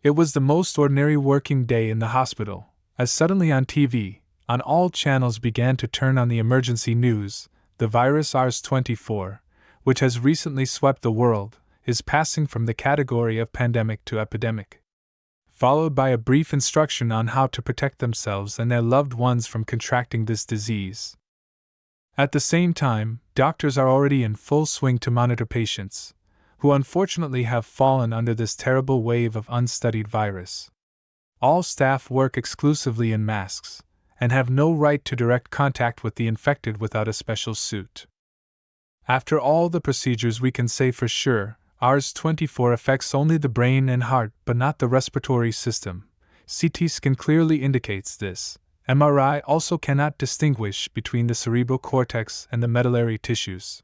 It was the most ordinary working day in the hospital, as suddenly on TV, on all channels began to turn on the emergency news. The virus SARS-24, which has recently swept the world, is passing from the category of pandemic to epidemic, followed by a brief instruction on how to protect themselves and their loved ones from contracting this disease. At the same time, doctors are already in full swing to monitor patients, who unfortunately have fallen under this terrible wave of unstudied virus. All staff work exclusively in masks, and have no right to direct contact with the infected without a special suit. After all the procedures, we can say for sure, SARS-24 affects only the brain and heart but not the respiratory system. CT scan clearly indicates this. MRI also cannot distinguish between the cerebral cortex and the medullary tissues.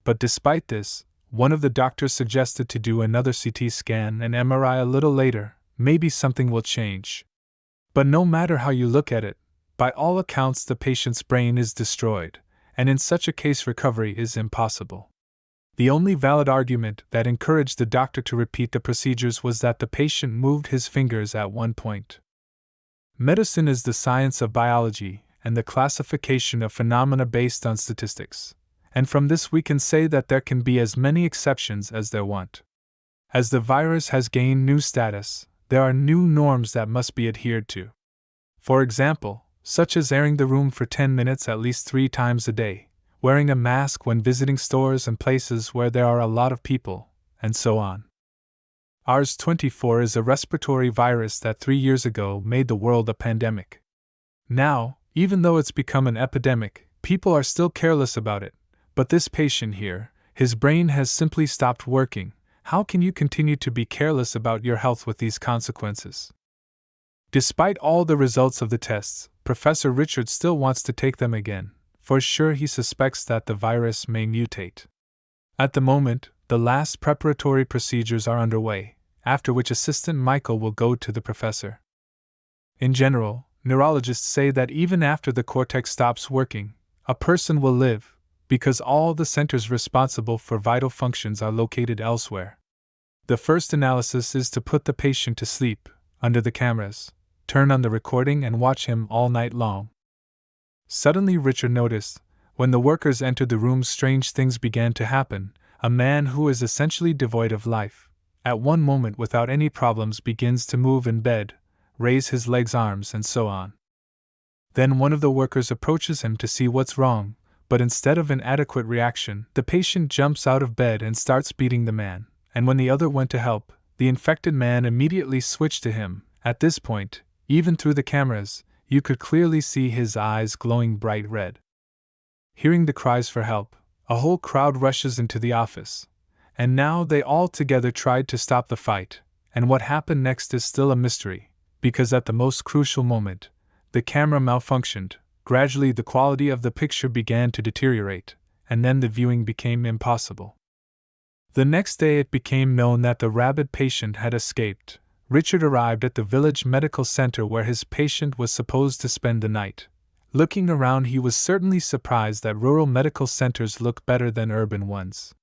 But despite this, one of the doctors suggested to do another CT scan and MRI a little later. Maybe something will change. But no matter how you look at it, by all accounts the patient's brain is destroyed, and in such a case recovery is impossible. The only valid argument that encouraged the doctor to repeat the procedures was that the patient moved his fingers at one point. Medicine is the science of biology and the classification of phenomena based on statistics, and from this we can say that there can be as many exceptions as there want. As the virus has gained new status, there are new norms that must be adhered to. For example, such as airing the room for 10 minutes at least 3 times a day, wearing a mask when visiting stores and places where there are a lot of people, and so on. SARS-24 is a respiratory virus that 3 years ago made the world a pandemic. Now, even though it's become an epidemic, people are still careless about it. But this patient here, his brain has simply stopped working. How can you continue to be careless about your health with these consequences? Despite all the results of the tests, Professor Richard still wants to take them again. For sure he suspects that the virus may mutate. At the moment, the last preparatory procedures are underway, after which Assistant Michael will go to the professor. In general, neurologists say that even after the cortex stops working, a person will live, because all the centers responsible for vital functions are located elsewhere. The first analysis is to put the patient to sleep, under the cameras, turn on the recording and watch him all night long. Suddenly Richard noticed, when the workers entered the room, strange things began to happen. A man who is essentially devoid of life, at one moment without any problems, begins to move in bed, raise his legs, arms, and so on. Then one of the workers approaches him to see what's wrong, but instead of an adequate reaction, the patient jumps out of bed and starts beating the man, and when the other went to help, the infected man immediately switched to him. At this point, even through the cameras, you could clearly see his eyes glowing bright red. Hearing the cries for help, a whole crowd rushes into the office, and now they all together tried to stop the fight, and what happened next is still a mystery, because at the most crucial moment, the camera malfunctioned. Gradually the quality of the picture began to deteriorate, and then the viewing became impossible. The next day it became known that the rabid patient had escaped. Richard arrived at the village medical center where his patient was supposed to spend the night. Looking around, he was certainly surprised that rural medical centers look better than urban ones.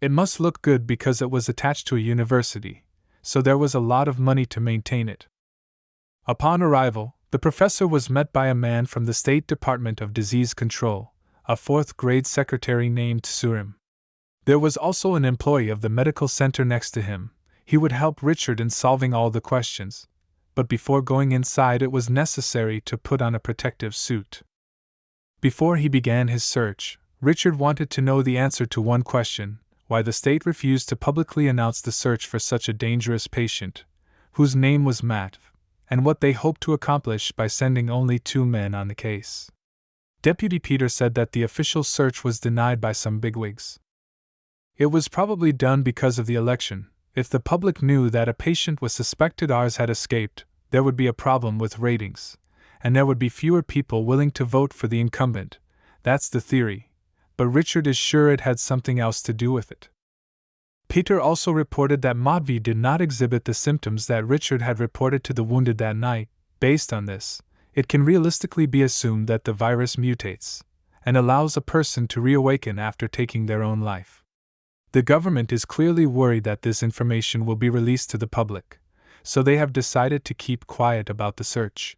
It must look good because it was attached to a university, so there was a lot of money to maintain it. Upon arrival, the professor was met by a man from the State Department of Disease Control, a 4th-grade secretary named Surim. There was also an employee of the medical center next to him. He would help Richard in solving all the questions. But before going inside, it was necessary to put on a protective suit. Before he began his search, Richard wanted to know the answer to one question: why the state refused to publicly announce the search for such a dangerous patient, whose name was Matt, and what they hoped to accomplish by sending only 2 men on the case. Deputy Peter said that the official search was denied by some bigwigs. It was probably done because of the election. If the public knew that a patient with suspected SARS had escaped, there would be a problem with ratings, and there would be fewer people willing to vote for the incumbent. That's the theory, but Richard is sure it had something else to do with it. Peter also reported that Madhvi did not exhibit the symptoms that Richard had reported to the wounded that night. Based on this, it can realistically be assumed that the virus mutates, and allows a person to reawaken after taking their own life. The government is clearly worried that this information will be released to the public, so they have decided to keep quiet about the search.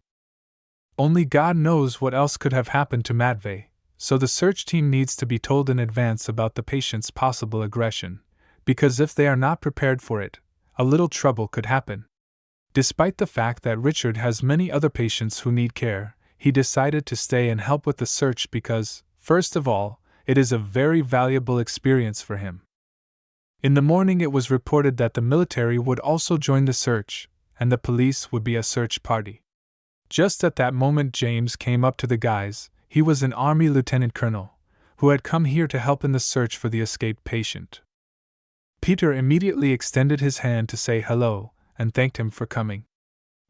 Only God knows what else could have happened to Matvey, so the search team needs to be told in advance about the patient's possible aggression, because if they are not prepared for it, a little trouble could happen. Despite the fact that Richard has many other patients who need care, he decided to stay and help with the search because, first of all, it is a very valuable experience for him. In the morning it was reported that the military would also join the search, and the police would be a search party. Just at that moment James came up to the guys. He was an Army lieutenant colonel, who had come here to help in the search for the escaped patient. Peter immediately extended his hand to say hello, and thanked him for coming.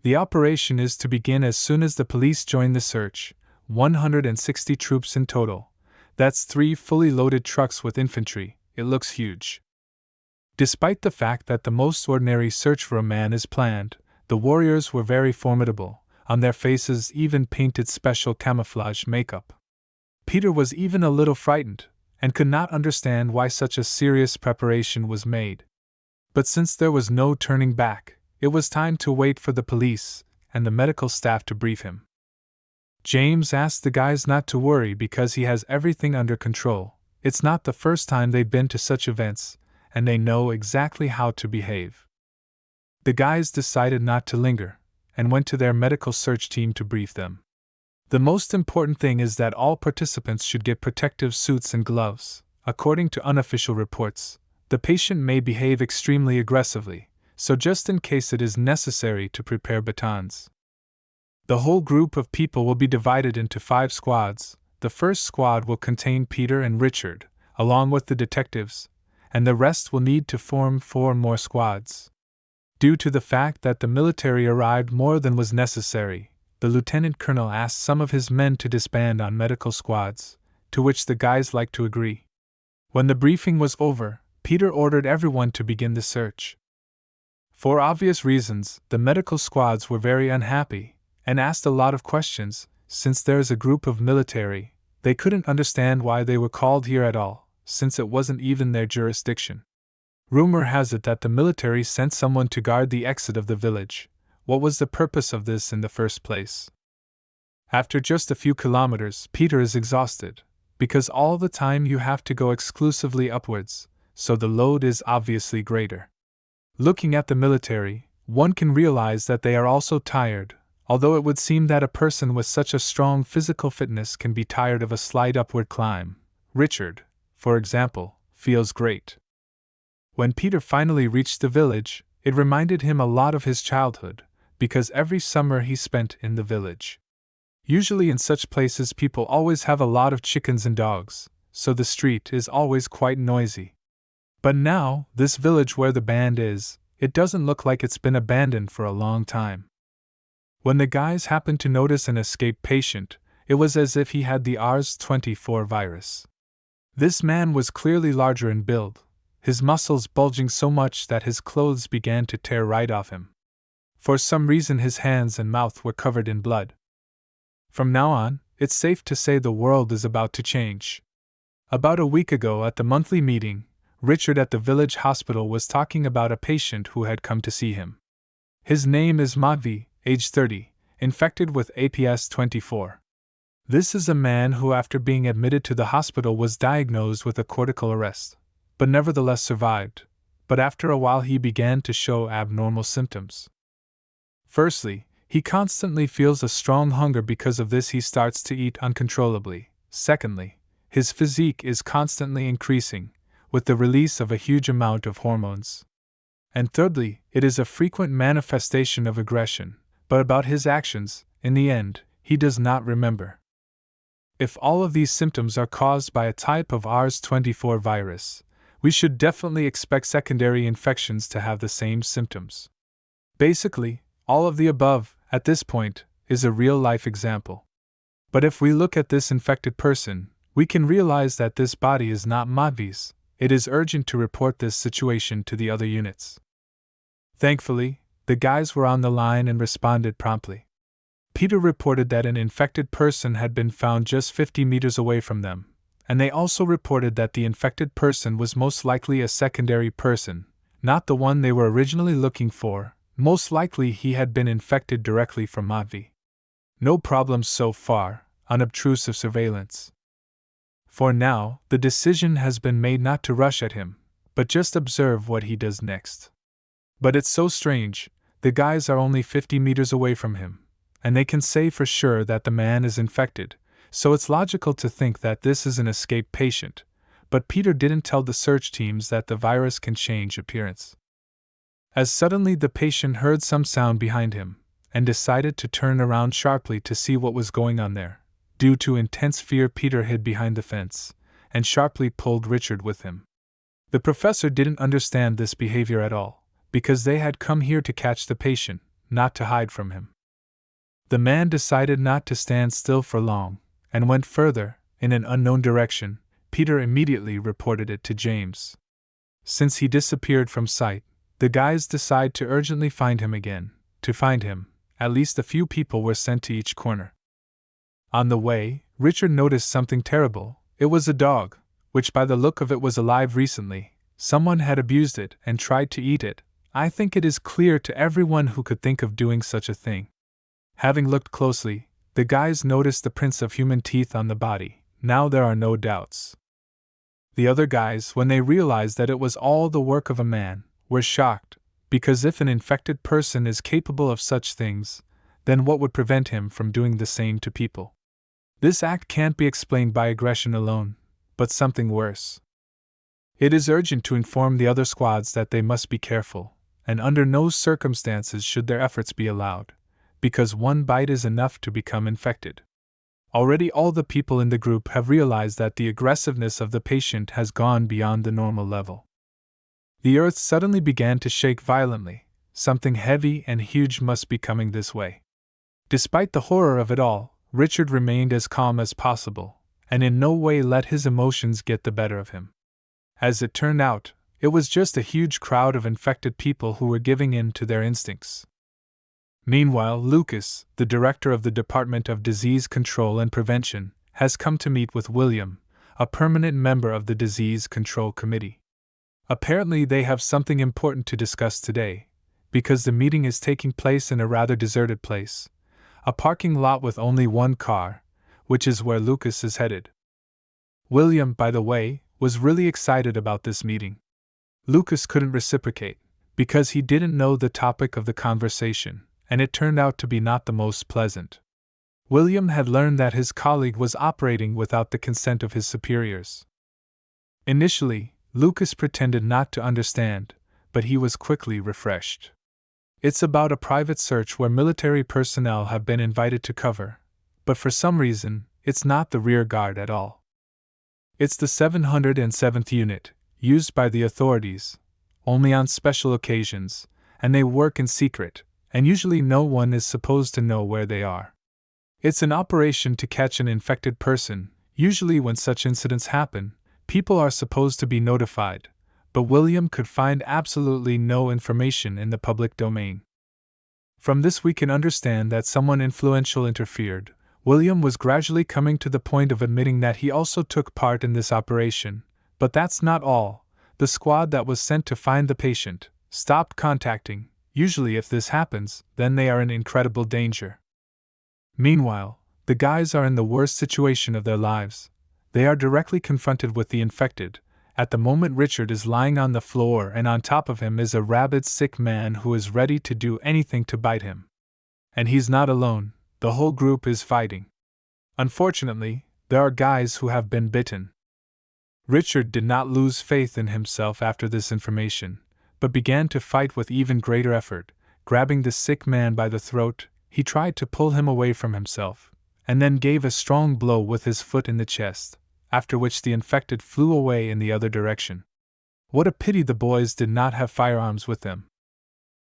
The operation is to begin as soon as the police join the search, 160 troops in total. That's 3 fully loaded trucks with infantry. It looks huge. Despite the fact that the most ordinary search for a man is planned, the warriors were very formidable, on their faces even painted special camouflage makeup. Peter was even a little frightened, and could not understand why such a serious preparation was made. But since there was no turning back, it was time to wait for the police and the medical staff to brief him. James asked the guys not to worry because he has everything under control. It's not the first time they've been to such events, and they know exactly how to behave. The guys decided not to linger, and went to their medical search team to brief them. The most important thing is that all participants should get protective suits and gloves. According to unofficial reports, the patient may behave extremely aggressively, so just in case it is necessary to prepare batons. The whole group of people will be divided into 5 squads. The first squad will contain Peter and Richard, along with the detectives, and the rest will need to form 4 more squads. Due to the fact that the military arrived more than was necessary, the lieutenant colonel asked some of his men to disband on medical squads, to which the guys liked to agree. When the briefing was over, Peter ordered everyone to begin the search. For obvious reasons, the medical squads were very unhappy, and asked a lot of questions. Since there is a group of military, they couldn't understand why they were called here at all, since it wasn't even their jurisdiction. Rumor has it that the military sent someone to guard the exit of the village. What was the purpose of this in the first place? After just a few kilometers, Peter is exhausted, because all the time you have to go exclusively upwards, so the load is obviously greater. Looking at the military, one can realize that they are also tired, although it would seem that a person with such a strong physical fitness can be tired of a slight upward climb. Richard, for example, feels great. When Peter finally reached the village, it reminded him a lot of his childhood, because every summer he spent in the village. Usually in such places people always have a lot of chickens and dogs, so the street is always quite noisy. But now, this village where the band is, it doesn't look like it's been abandoned for a long time. When the guys happened to notice an escaped patient, it was as if he had the SARS-24 virus. This man was clearly larger in build, his muscles bulging so much that his clothes began to tear right off him. For some reason his hands and mouth were covered in blood. From now on, it's safe to say the world is about to change. About a week ago at the monthly meeting, Richard at the village hospital was talking about a patient who had come to see him. His name is Matvey, age 30, infected with APS-24. This is a man who after being admitted to the hospital was diagnosed with a cortical arrest, but nevertheless survived, but after a while he began to show abnormal symptoms. Firstly, he constantly feels a strong hunger. Because of this he starts to eat uncontrollably. Secondly, his physique is constantly increasing, with the release of a huge amount of hormones. And thirdly, it is a frequent manifestation of aggression, but about his actions, in the end, he does not remember. If all of these symptoms are caused by a type of SARS-24 virus, we should definitely expect secondary infections to have the same symptoms. Basically, all of the above, at this point, is a real-life example. But if we look at this infected person, we can realize that this body is not Matvey's. It is urgent to report this situation to the other units. Thankfully, the guys were on the line and responded promptly. Peter reported that an infected person had been found just 50 meters away from them, and they also reported that the infected person was most likely a secondary person, not the one they were originally looking for. Most likely he had been infected directly from Manhwa. No problems so far, unobtrusive surveillance. For now, the decision has been made not to rush at him, but just observe what he does next. But it's so strange, the guys are only 50 meters away from him, and they can say for sure that the man is infected, so it's logical to think that this is an escaped patient, but Peter didn't tell the search teams that the virus can change appearance. As suddenly the patient heard some sound behind him, and decided to turn around sharply to see what was going on there. Due to intense fear, Peter hid behind the fence, and sharply pulled Richard with him. The professor didn't understand this behavior at all, because they had come here to catch the patient, not to hide from him. The man decided not to stand still for long, and went further, in an unknown direction. Peter immediately reported it to James. Since he disappeared from sight, the guys decide to urgently find him again. To find him, at least a few people were sent to each corner. On the way, Richard noticed something terrible. It was a dog, which by the look of it was alive recently. Someone had abused it and tried to eat it. I think it is clear to everyone who could think of doing such a thing. Having looked closely, the guys noticed the prints of human teeth on the body. Now there are no doubts. The other guys, when they realized that it was all the work of a man, were shocked, because if an infected person is capable of such things, then what would prevent him from doing the same to people? This act can't be explained by aggression alone, but something worse. It is urgent to inform the other squads that they must be careful, and under no circumstances should their efforts be allowed, because one bite is enough to become infected. Already all the people in the group have realized that the aggressiveness of the patient has gone beyond the normal level. The earth suddenly began to shake violently. Something heavy and huge must be coming this way. Despite the horror of it all, Richard remained as calm as possible, and in no way let his emotions get the better of him. As it turned out, it was just a huge crowd of infected people who were giving in to their instincts. Meanwhile, Lucas, the director of the Department of Disease Control and Prevention, has come to meet with William, a permanent member of the Disease Control Committee. Apparently they have something important to discuss today, because the meeting is taking place in a rather deserted place, a parking lot with only one car, which is where Lucas is headed. William, by the way, was really excited about this meeting. Lucas couldn't reciprocate, because he didn't know the topic of the conversation, and it turned out to be not the most pleasant. William had learned that his colleague was operating without the consent of his superiors. Initially, Lucas pretended not to understand, but he was quickly refreshed. It's about a private search where military personnel have been invited to cover, but for some reason, it's not the rear guard at all. It's the 707th unit, used by the authorities, only on special occasions, and they work in secret, and usually no one is supposed to know where they are. It's an operation to catch an infected person. Usually when such incidents happen, people are supposed to be notified, but William could find absolutely no information in the public domain. From this we can understand that someone influential interfered. William was gradually coming to the point of admitting that he also took part in this operation, but that's not all. The squad that was sent to find the patient stopped contacting. Usually if this happens, then they are in incredible danger. Meanwhile, the guys are in the worst situation of their lives. They are directly confronted with the infected. At the moment Richard is lying on the floor and on top of him is a rabid sick man who is ready to do anything to bite him. And he's not alone, the whole group is fighting. Unfortunately, there are guys who have been bitten. Richard did not lose faith in himself after this information, but began to fight with even greater effort. Grabbing the sick man by the throat, he tried to pull him away from himself, and then gave a strong blow with his foot in the chest, after which the infected flew away in the other direction. What a pity the boys did not have firearms with them.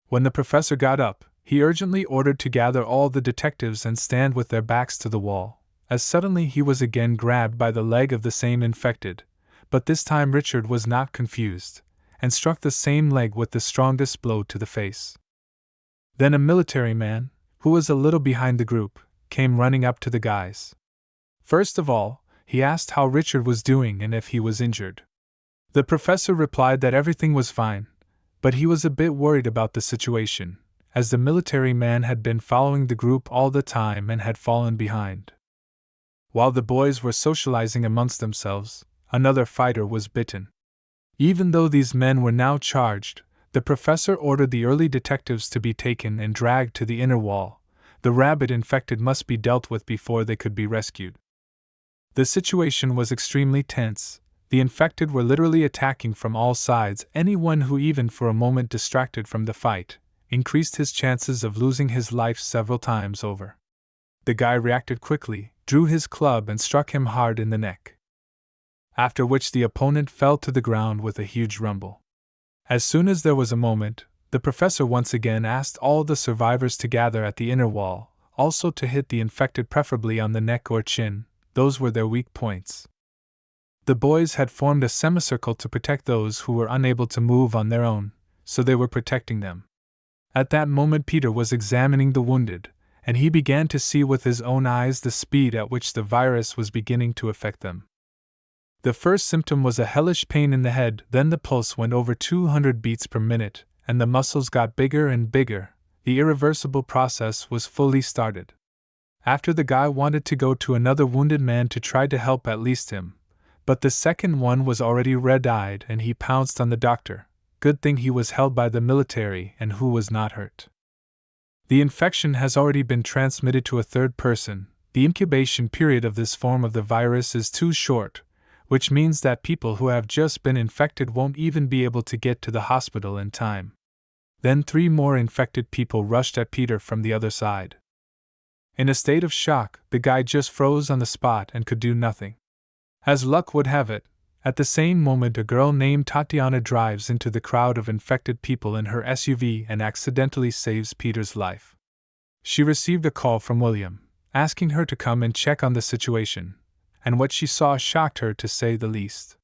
When the professor got up, he urgently ordered to gather all the detectives and stand with their backs to the wall, as suddenly he was again grabbed by the leg of the same infected, but this time Richard was not confused, and struck the same leg with the strongest blow to the face. Then a military man, who was a little behind the group, came running up to the guys. First of all, he asked how Richard was doing and if he was injured. The professor replied that everything was fine, but he was a bit worried about the situation, as the military man had been following the group all the time and had fallen behind. While the boys were socializing amongst themselves, another fighter was bitten. Even though these men were now charged, the professor ordered the early detectives to be taken and dragged to the inner wall. The rabid infected must be dealt with before they could be rescued. The situation was extremely tense. The infected were literally attacking from all sides. Anyone who, even for a moment distracted from the fight, increased his chances of losing his life several times over. The guy reacted quickly, drew his club and struck him hard in the neck. After which the opponent fell to the ground with a huge rumble. As soon as there was a moment, the professor once again asked all the survivors to gather at the inner wall, also to hit the infected preferably on the neck or chin. Those were their weak points. The boys had formed a semicircle to protect those who were unable to move on their own, so they were protecting them. At that moment Peter was examining the wounded, and he began to see with his own eyes the speed at which the virus was beginning to affect them. The first symptom was a hellish pain in the head, then the pulse went over 200 beats per minute, and the muscles got bigger and bigger. The irreversible process was fully started. After the guy wanted to go to another wounded man to try to help at least him, but the second one was already red-eyed and he pounced on the doctor. Good thing he was held by the military and who was not hurt. The infection has already been transmitted to a third person. The incubation period of this form of the virus is too short, which means that people who have just been infected won't even be able to get to the hospital in time. Then 3 more infected people rushed at Peter from the other side. In a state of shock, the guy just froze on the spot and could do nothing. As luck would have it, at the same moment a girl named Tatiana drives into the crowd of infected people in her SUV and accidentally saves Peter's life. She received a call from William, asking her to come and check on the situation, and what she saw shocked her to say the least.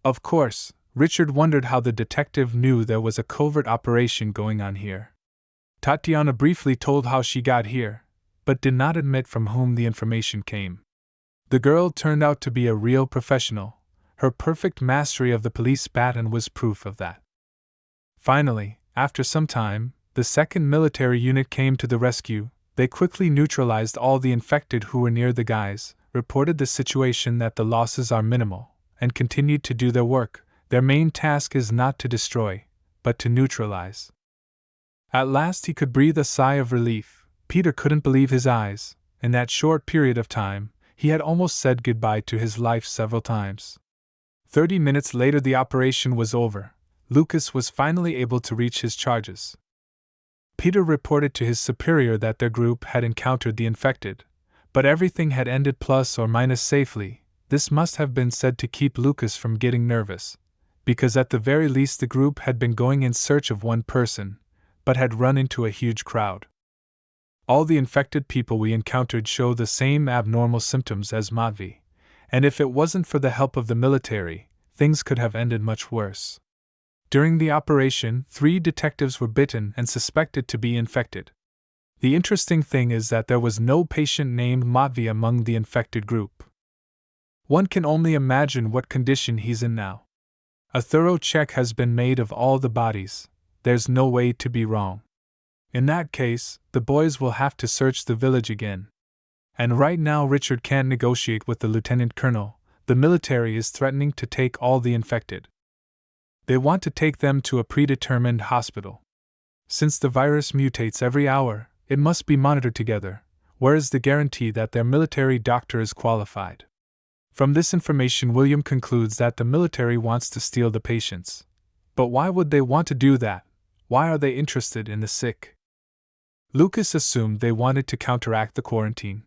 Of course, Richard wondered how the detective knew there was a covert operation going on here. Tatiana briefly told how she got here, but did not admit from whom the information came. The girl turned out to be a real professional. Her perfect mastery of the police baton was proof of that. Finally, after some time, the second military unit came to the rescue. They quickly neutralized all the infected who were near the guys, reported the situation that the losses are minimal, and continued to do their work. Their main task is not to destroy, but to neutralize. At last he could breathe a sigh of relief. Peter couldn't believe his eyes. In that short period of time, he had almost said goodbye to his life several times. 30 minutes later the operation was over. Lucas was finally able to reach his charges. Peter reported to his superior that their group had encountered the infected, but everything had ended plus or minus safely. This must have been said to keep Lucas from getting nervous, because at the very least the group had been going in search of one person, but had run into a huge crowd. All the infected people we encountered show the same abnormal symptoms as Manhwa, and if it wasn't for the help of the military, things could have ended much worse. During the operation, 3 detectives were bitten and suspected to be infected. The interesting thing is that there was no patient named Manhwa among the infected group. One can only imagine what condition he's in now. A thorough check has been made of all the bodies. There's no way to be wrong. In that case, the boys will have to search the village again. And right now Richard can't negotiate with the lieutenant colonel. The military is threatening to take all the infected. They want to take them to a predetermined hospital. Since the virus mutates every hour, it must be monitored together. Where is the guarantee that their military doctor is qualified? From this information William concludes that the military wants to steal the patients. But why would they want to do that? Why are they interested in the sick? Lucas assumed they wanted to counteract the quarantine.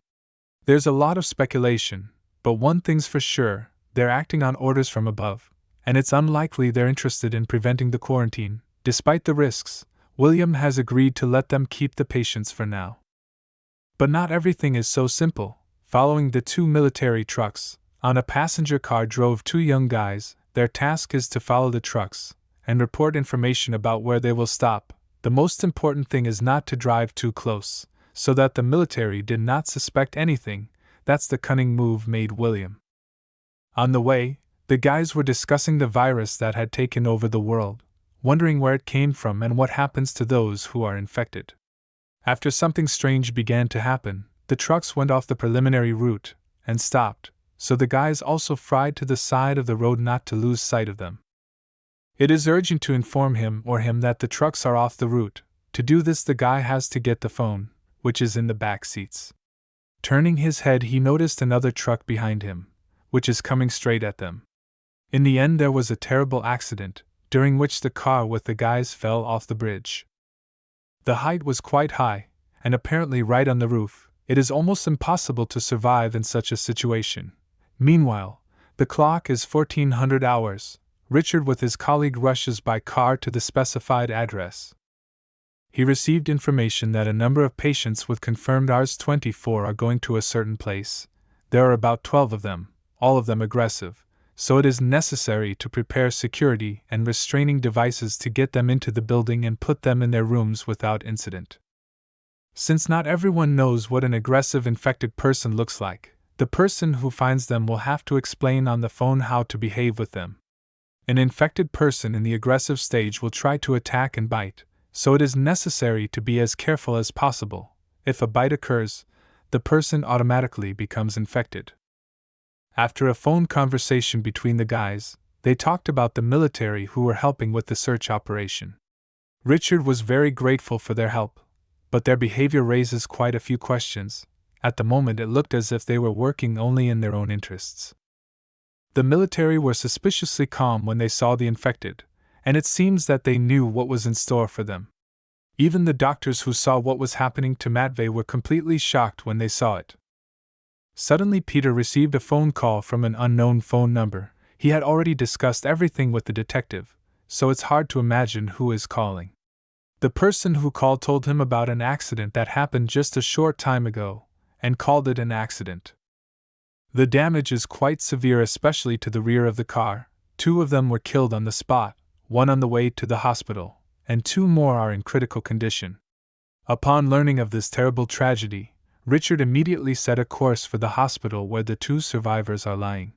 There's a lot of speculation, but one thing's for sure, they're acting on orders from above, and it's unlikely they're interested in preventing the quarantine. Despite the risks, William has agreed to let them keep the patients for now. But not everything is so simple. Following the 2 military trucks, on a passenger car drove 2 young guys. Their task is to follow the trucks and report information about where they will stop. The most important thing is not to drive too close, so that the military did not suspect anything. That's the cunning move made William. On the way, the guys were discussing the virus that had taken over the world. wondering where it came from and what happens to those who are infected. After something strange began to happen, the trucks went off the preliminary route and stopped, so the guys also fried to the side of the road not to lose sight of them. It is urgent to inform him that the trucks are off the route. To do this, the guy has to get the phone, which is in the back seats. Turning his head, he noticed another truck behind him, which is coming straight at them. In the end, there was a terrible accident, during which the car with the guys fell off the bridge. The height was quite high, and apparently right on the roof. It is almost impossible to survive in such a situation. Meanwhile, the clock is 1400 hours. Richard with his colleague rushes by car to the specified address. He received information that a number of patients with confirmed SARS-24 are going to a certain place. There are about 12 of them, all of them aggressive, so it is necessary to prepare security and restraining devices to get them into the building and put them in their rooms without incident. Since not everyone knows what an aggressive infected person looks like, the person who finds them will have to explain on the phone how to behave with them. An infected person in the aggressive stage will try to attack and bite, so it is necessary to be as careful as possible. If a bite occurs, the person automatically becomes infected. After a phone conversation between the guys, they talked about the military who were helping with the search operation. Richard was very grateful for their help, but their behavior raises quite a few questions. At the moment, it looked as if they were working only in their own interests. The military were suspiciously calm when they saw the infected, and it seems that they knew what was in store for them. Even the doctors who saw what was happening to Matvey were completely shocked when they saw it. Suddenly, Peter received a phone call from an unknown phone number. He had already discussed everything with the detective, so it's hard to imagine who is calling. The person who called told him about an accident that happened just a short time ago, and called it an accident. The damage is quite severe, especially to the rear of the car. 2 of them were killed on the spot, 1 on the way to the hospital, and 2 more are in critical condition. Upon learning of this terrible tragedy, Richard immediately set a course for the hospital where the 2 survivors are lying.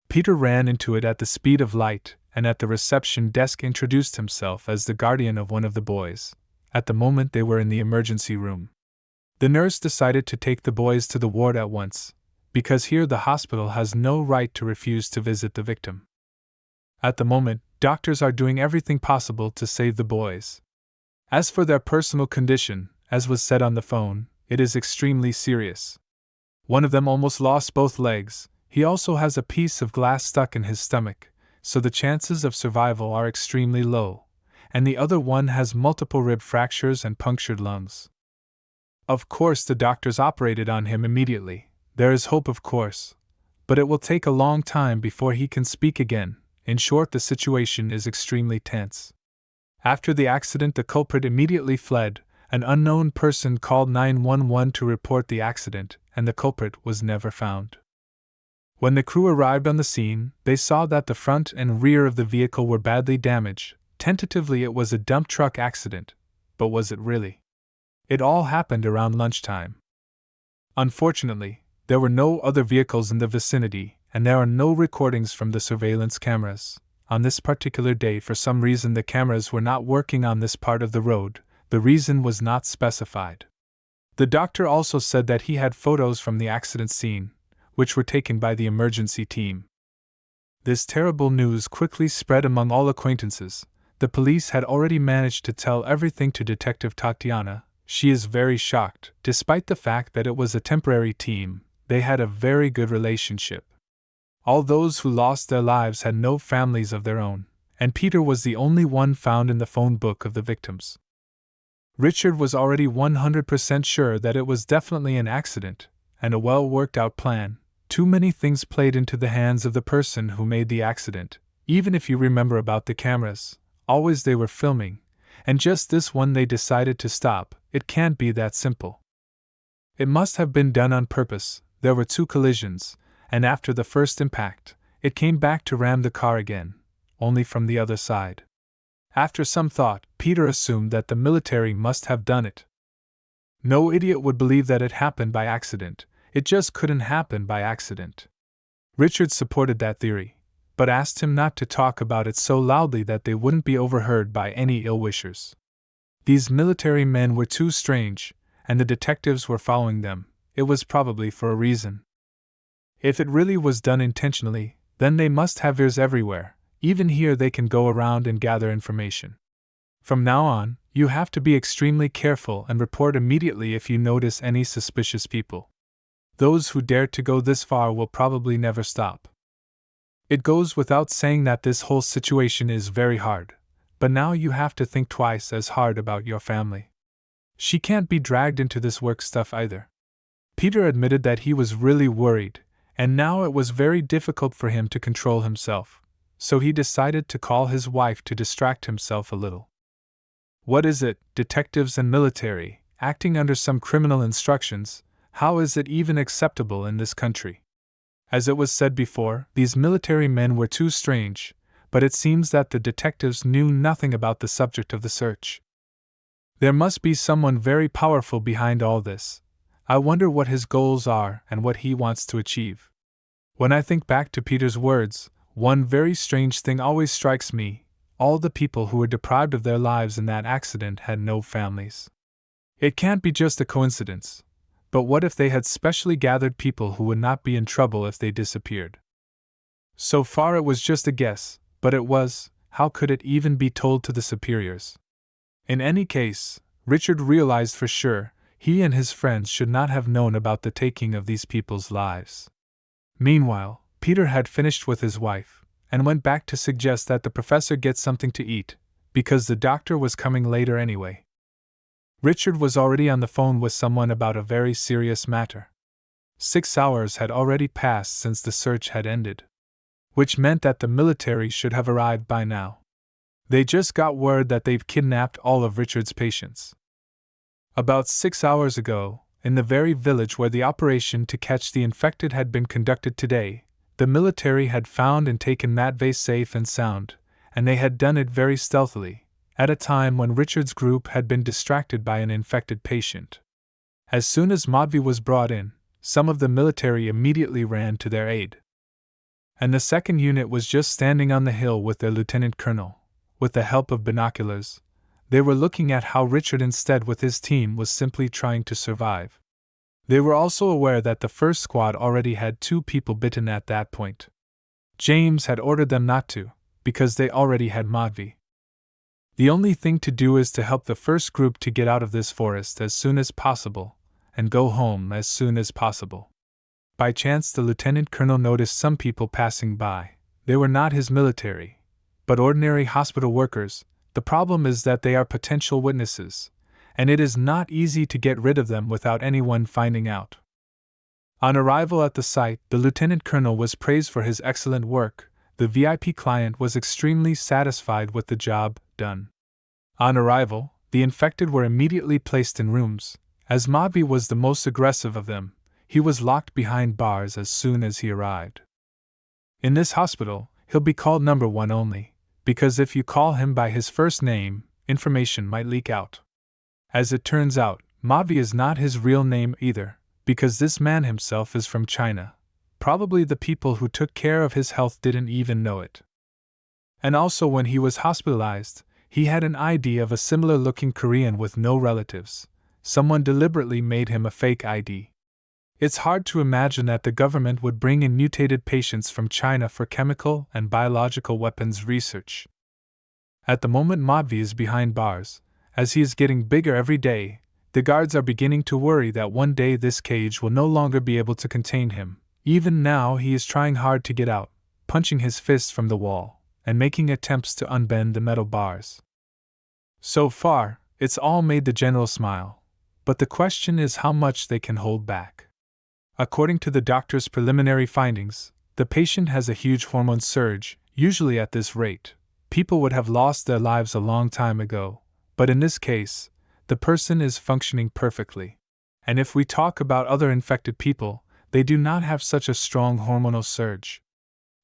Peter ran into it at the speed of light, and at the reception desk introduced himself as the guardian of one of the boys. At the moment, they were in the emergency room. The nurse decided to take the boys to the ward at once, because here the hospital has no right to refuse to visit the victim. At the moment, doctors are doing everything possible to save the boys. As for their personal condition, as was said on the phone, it is extremely serious. One of them almost lost both legs. He also has a piece of glass stuck in his stomach, so the chances of survival are extremely low, and the other one has multiple rib fractures and punctured lungs. Of course, the doctors operated on him immediately. There is hope, of course, but it will take a long time before he can speak again. In short, the situation is extremely tense. After the accident, the culprit immediately fled. An unknown person called 911 to report the accident, and the culprit was never found. When the crew arrived on the scene, they saw that the front and rear of the vehicle were badly damaged. Tentatively, it was a dump truck accident, but was it really? It all happened around lunchtime. Unfortunately, there were no other vehicles in the vicinity, and there are no recordings from the surveillance cameras. On this particular day, for some reason, the cameras were not working on this part of the road. The reason was not specified. The doctor also said that he had photos from the accident scene, which were taken by the emergency team. This terrible news quickly spread among all acquaintances. The police had already managed to tell everything to Detective Tatiana. She is very shocked. Despite the fact that it was a temporary team, they had a very good relationship. All those who lost their lives had no families of their own, and Peter was the only one found in the phone book of the victims. Richard was already 100% sure that it was definitely an accident, and a well-worked-out plan. Too many things played into the hands of the person who made the accident. Even if you remember about the cameras, always they were filming, and just this one they decided to stop. It can't be that simple. It must have been done on purpose. There were 2 collisions, and after the first impact, it came back to ram the car again, only from the other side. After some thought, Peter assumed that the military must have done it. No idiot would believe that it happened by accident. It just couldn't happen by accident. Richard supported that theory, but asked him not to talk about it so loudly that they wouldn't be overheard by any ill-wishers. These military men were too strange, and the detectives were following them. It was probably for a reason. If it really was done intentionally, then they must have ears everywhere. Even here they can go around and gather information. From now on, you have to be extremely careful and report immediately if you notice any suspicious people. Those who dare to go this far will probably never stop. It goes without saying that this whole situation is very hard, but now you have to think twice as hard about your family. She can't be dragged into this work stuff either. Peter admitted that he was really worried, and now it was very difficult for him to control himself, so he decided to call his wife to distract himself a little. What is it, detectives and military, acting under some criminal instructions? How is it even acceptable in this country? As it was said before, these military men were too strange, but it seems that the detectives knew nothing about the subject of the search. There must be someone very powerful behind all this. I wonder what his goals are and what he wants to achieve. When I think back to Peter's words, one very strange thing always strikes me: all the people who were deprived of their lives in that accident had no families. It can't be just a coincidence, but what if they had specially gathered people who would not be in trouble if they disappeared? So far it was just a guess, but it was, how could it even be told to the superiors? In any case, Richard realized for sure, he and his friends should not have known about the taking of these people's lives. Meanwhile, Peter had finished with his wife, and went back to suggest that the professor get something to eat, because the doctor was coming later anyway. Richard was already on the phone with someone about a very serious matter. 6 hours had already passed since the search had ended, which meant that the military should have arrived by now. They just got word that they've kidnapped all of Richard's patients. About 6 hours ago, in the very village where the operation to catch the infected had been conducted today, the military had found and taken Matvey safe and sound, and they had done it very stealthily, at a time when Richard's group had been distracted by an infected patient. As soon as Matvey was brought in, some of the military immediately ran to their aid. And the second unit was just standing on the hill with their lieutenant colonel. With the help of binoculars, they were looking at how Richard instead with his team was simply trying to survive. They were also aware that the first squad already had 2 people bitten at that point. James had ordered them not to, because they already had Matvey. The only thing to do is to help the first group to get out of this forest as soon as possible, and go home as soon as possible. By chance the lieutenant colonel noticed some people passing by. They were not his military, but ordinary hospital workers. The problem is that they are potential witnesses, and it is not easy to get rid of them without anyone finding out. On arrival at the site, the lieutenant colonel was praised for his excellent work. The VIP client was extremely satisfied with the job done. On arrival, the infected were immediately placed in rooms. As Matvey was the most aggressive of them, he was locked behind bars as soon as he arrived. In this hospital, he'll be called number 1 only, because if you call him by his first name, information might leak out. As it turns out, Matvey is not his real name either, because this man himself is from China. Probably the people who took care of his health didn't even know it. And also when he was hospitalized, he had an ID of a similar-looking Korean with no relatives. Someone deliberately made him a fake ID. It's hard to imagine that the government would bring in mutated patients from China for chemical and biological weapons research. At the moment Matvey is behind bars. As he is getting bigger every day, the guards are beginning to worry that one day this cage will no longer be able to contain him. Even now he is trying hard to get out, punching his fists from the wall, and making attempts to unbend the metal bars. So far, it's all made the general smile, but the question is how much they can hold back. According to the doctor's preliminary findings, the patient has a huge hormone surge. Usually at this rate, people would have lost their lives a long time ago, but in this case, the person is functioning perfectly. And if we talk about other infected people, they do not have such a strong hormonal surge.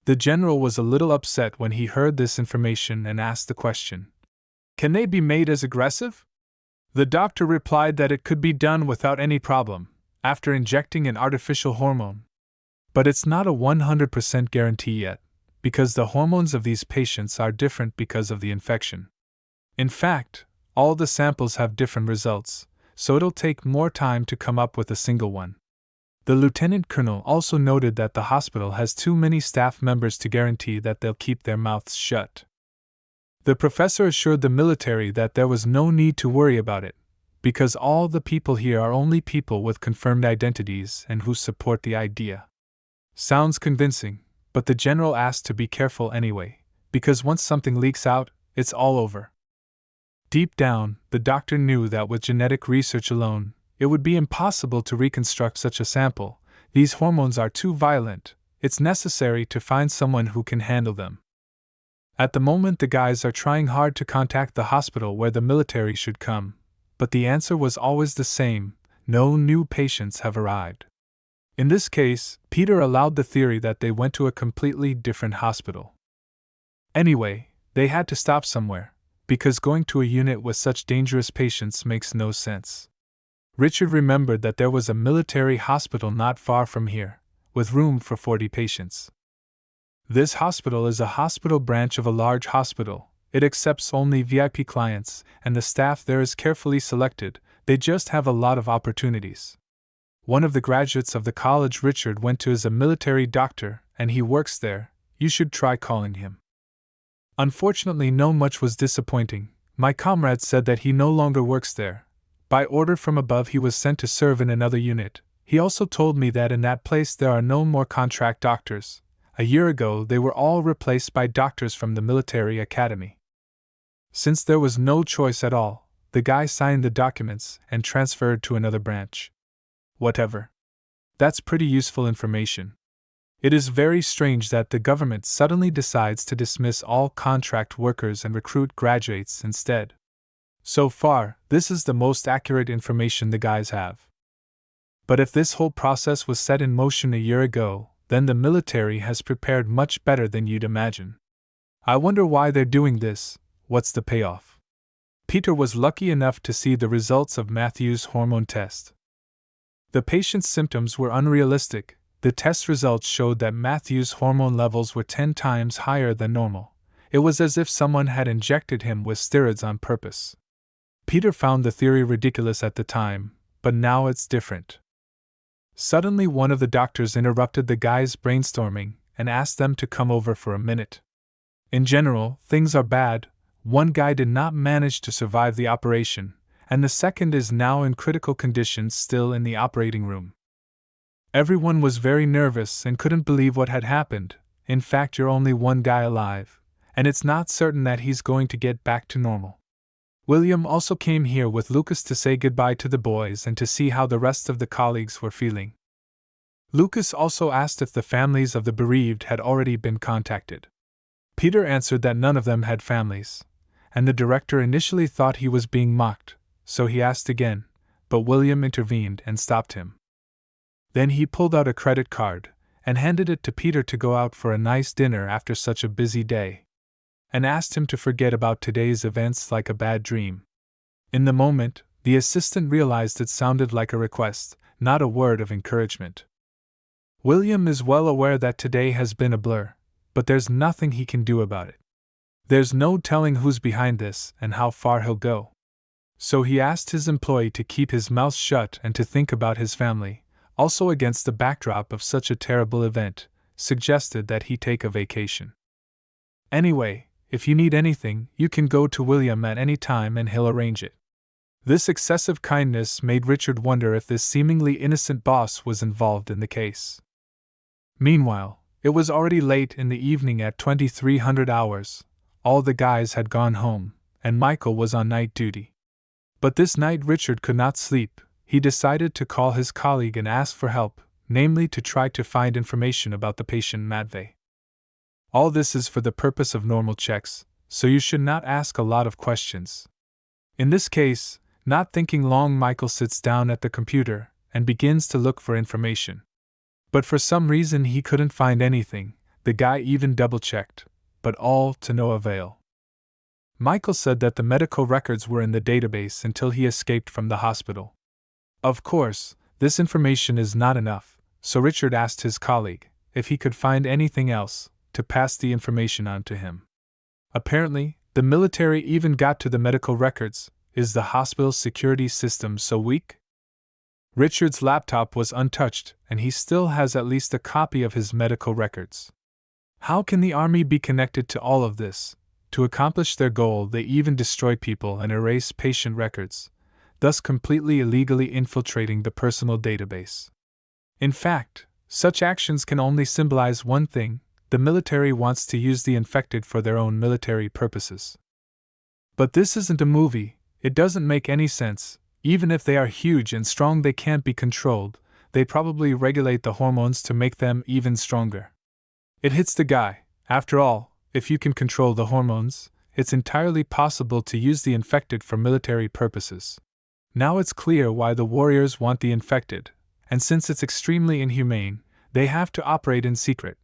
The general was a little upset when he heard this information and asked the question, "Can they be made as aggressive?" The doctor replied that it could be done without any problem, after injecting an artificial hormone. But it's not a 100% guarantee yet, because the hormones of these patients are different because of the infection. In fact, all the samples have different results, so it'll take more time to come up with a single one. The lieutenant colonel also noted that the hospital has too many staff members to guarantee that they'll keep their mouths shut. The professor assured the military that there was no need to worry about it, because all the people here are only people with confirmed identities and who support the idea. Sounds convincing, but the general asked to be careful anyway, because once something leaks out, it's all over. Deep down, the doctor knew that with genetic research alone, it would be impossible to reconstruct such a sample. These hormones are too violent. It's necessary to find someone who can handle them. At the moment, the guys are trying hard to contact the hospital where the military should come, but the answer was always the same: no new patients have arrived. In this case, Peter allowed the theory that they went to a completely different hospital. Anyway, they had to stop somewhere, because going to a unit with such dangerous patients makes no sense. Richard remembered that there was a military hospital not far from here, with room for 40 patients. This hospital is a hospital branch of a large hospital. It accepts only VIP clients, and the staff there is carefully selected. They just have a lot of opportunities. One of the graduates of the college Richard went to is a military doctor, and he works there. You should try calling him. Unfortunately, no much was disappointing. My comrade said that he no longer works there. By order from above, he was sent to serve in another unit. He also told me that in that place there are no more contract doctors. A year ago, they were all replaced by doctors from the military academy. Since there was no choice at all, the guy signed the documents and transferred to another branch. Whatever. That's pretty useful information. It is very strange that the government suddenly decides to dismiss all contract workers and recruit graduates instead. So far, this is the most accurate information the guys have. But if this whole process was set in motion a year ago, then the military has prepared much better than you'd imagine. I wonder why they're doing this. What's the payoff? Peter was lucky enough to see the results of Matthew's hormone test. The patient's symptoms were unrealistic. The test results showed that Matthew's hormone levels were 10 times higher than normal. It was as if someone had injected him with steroids on purpose. Peter found the theory ridiculous at the time, but now it's different. Suddenly, one of the doctors interrupted the guys' brainstorming and asked them to come over for a minute. In general, things are bad. One guy did not manage to survive the operation, and the second is now in critical condition still in the operating room. Everyone was very nervous and couldn't believe what had happened. In fact, you're only one guy alive, and it's not certain that he's going to get back to normal. William also came here with Lucas to say goodbye to the boys and to see how the rest of the colleagues were feeling. Lucas also asked if the families of the bereaved had already been contacted. Peter answered that none of them had families, and the director initially thought he was being mocked, so he asked again, but William intervened and stopped him. Then he pulled out a credit card and handed it to Peter to go out for a nice dinner after such a busy day, and asked him to forget about today's events like a bad dream. In the moment, the assistant realized it sounded like a request, not a word of encouragement. William is well aware that today has been a blur, but there's nothing he can do about it. There's no telling who's behind this and how far he'll go. So he asked his employee to keep his mouth shut and to think about his family, also against the backdrop of such a terrible event, suggested that he take a vacation. Anyway, if you need anything, you can go to William at any time and he'll arrange it. This excessive kindness made Richard wonder if this seemingly innocent boss was involved in the case. Meanwhile, it was already late in the evening at 2300 hours. All the guys had gone home, and Michael was on night duty. But this night Richard could not sleep. He decided to call his colleague and ask for help, namely to try to find information about the patient Matvey. All this is for the purpose of normal checks, so you should not ask a lot of questions. In this case, not thinking long, Michael sits down at the computer and begins to look for information. But for some reason he couldn't find anything. The guy even double-checked, but all to no avail. Michael said that the medical records were in the database until he escaped from the hospital. Of course, this information is not enough, so Richard asked his colleague if he could find anything else, to pass the information on to him. Apparently, the military even got to the medical records. Is the hospital's security system so weak? Richard's laptop was untouched, and he still has at least a copy of his medical records. How can the army be connected to all of this? To accomplish their goal, they even destroy people and erase patient records, thus completely illegally infiltrating the personal database. In fact, such actions can only symbolize one thing: the military wants to use the infected for their own military purposes. But this isn't a movie, it doesn't make any sense. Even if they are huge and strong, they can't be controlled. They probably regulate the hormones to make them even stronger. It hits the guy. After all, if you can control the hormones, it's entirely possible to use the infected for military purposes. Now it's clear why the warriors want the infected, and since it's extremely inhumane, they have to operate in secret.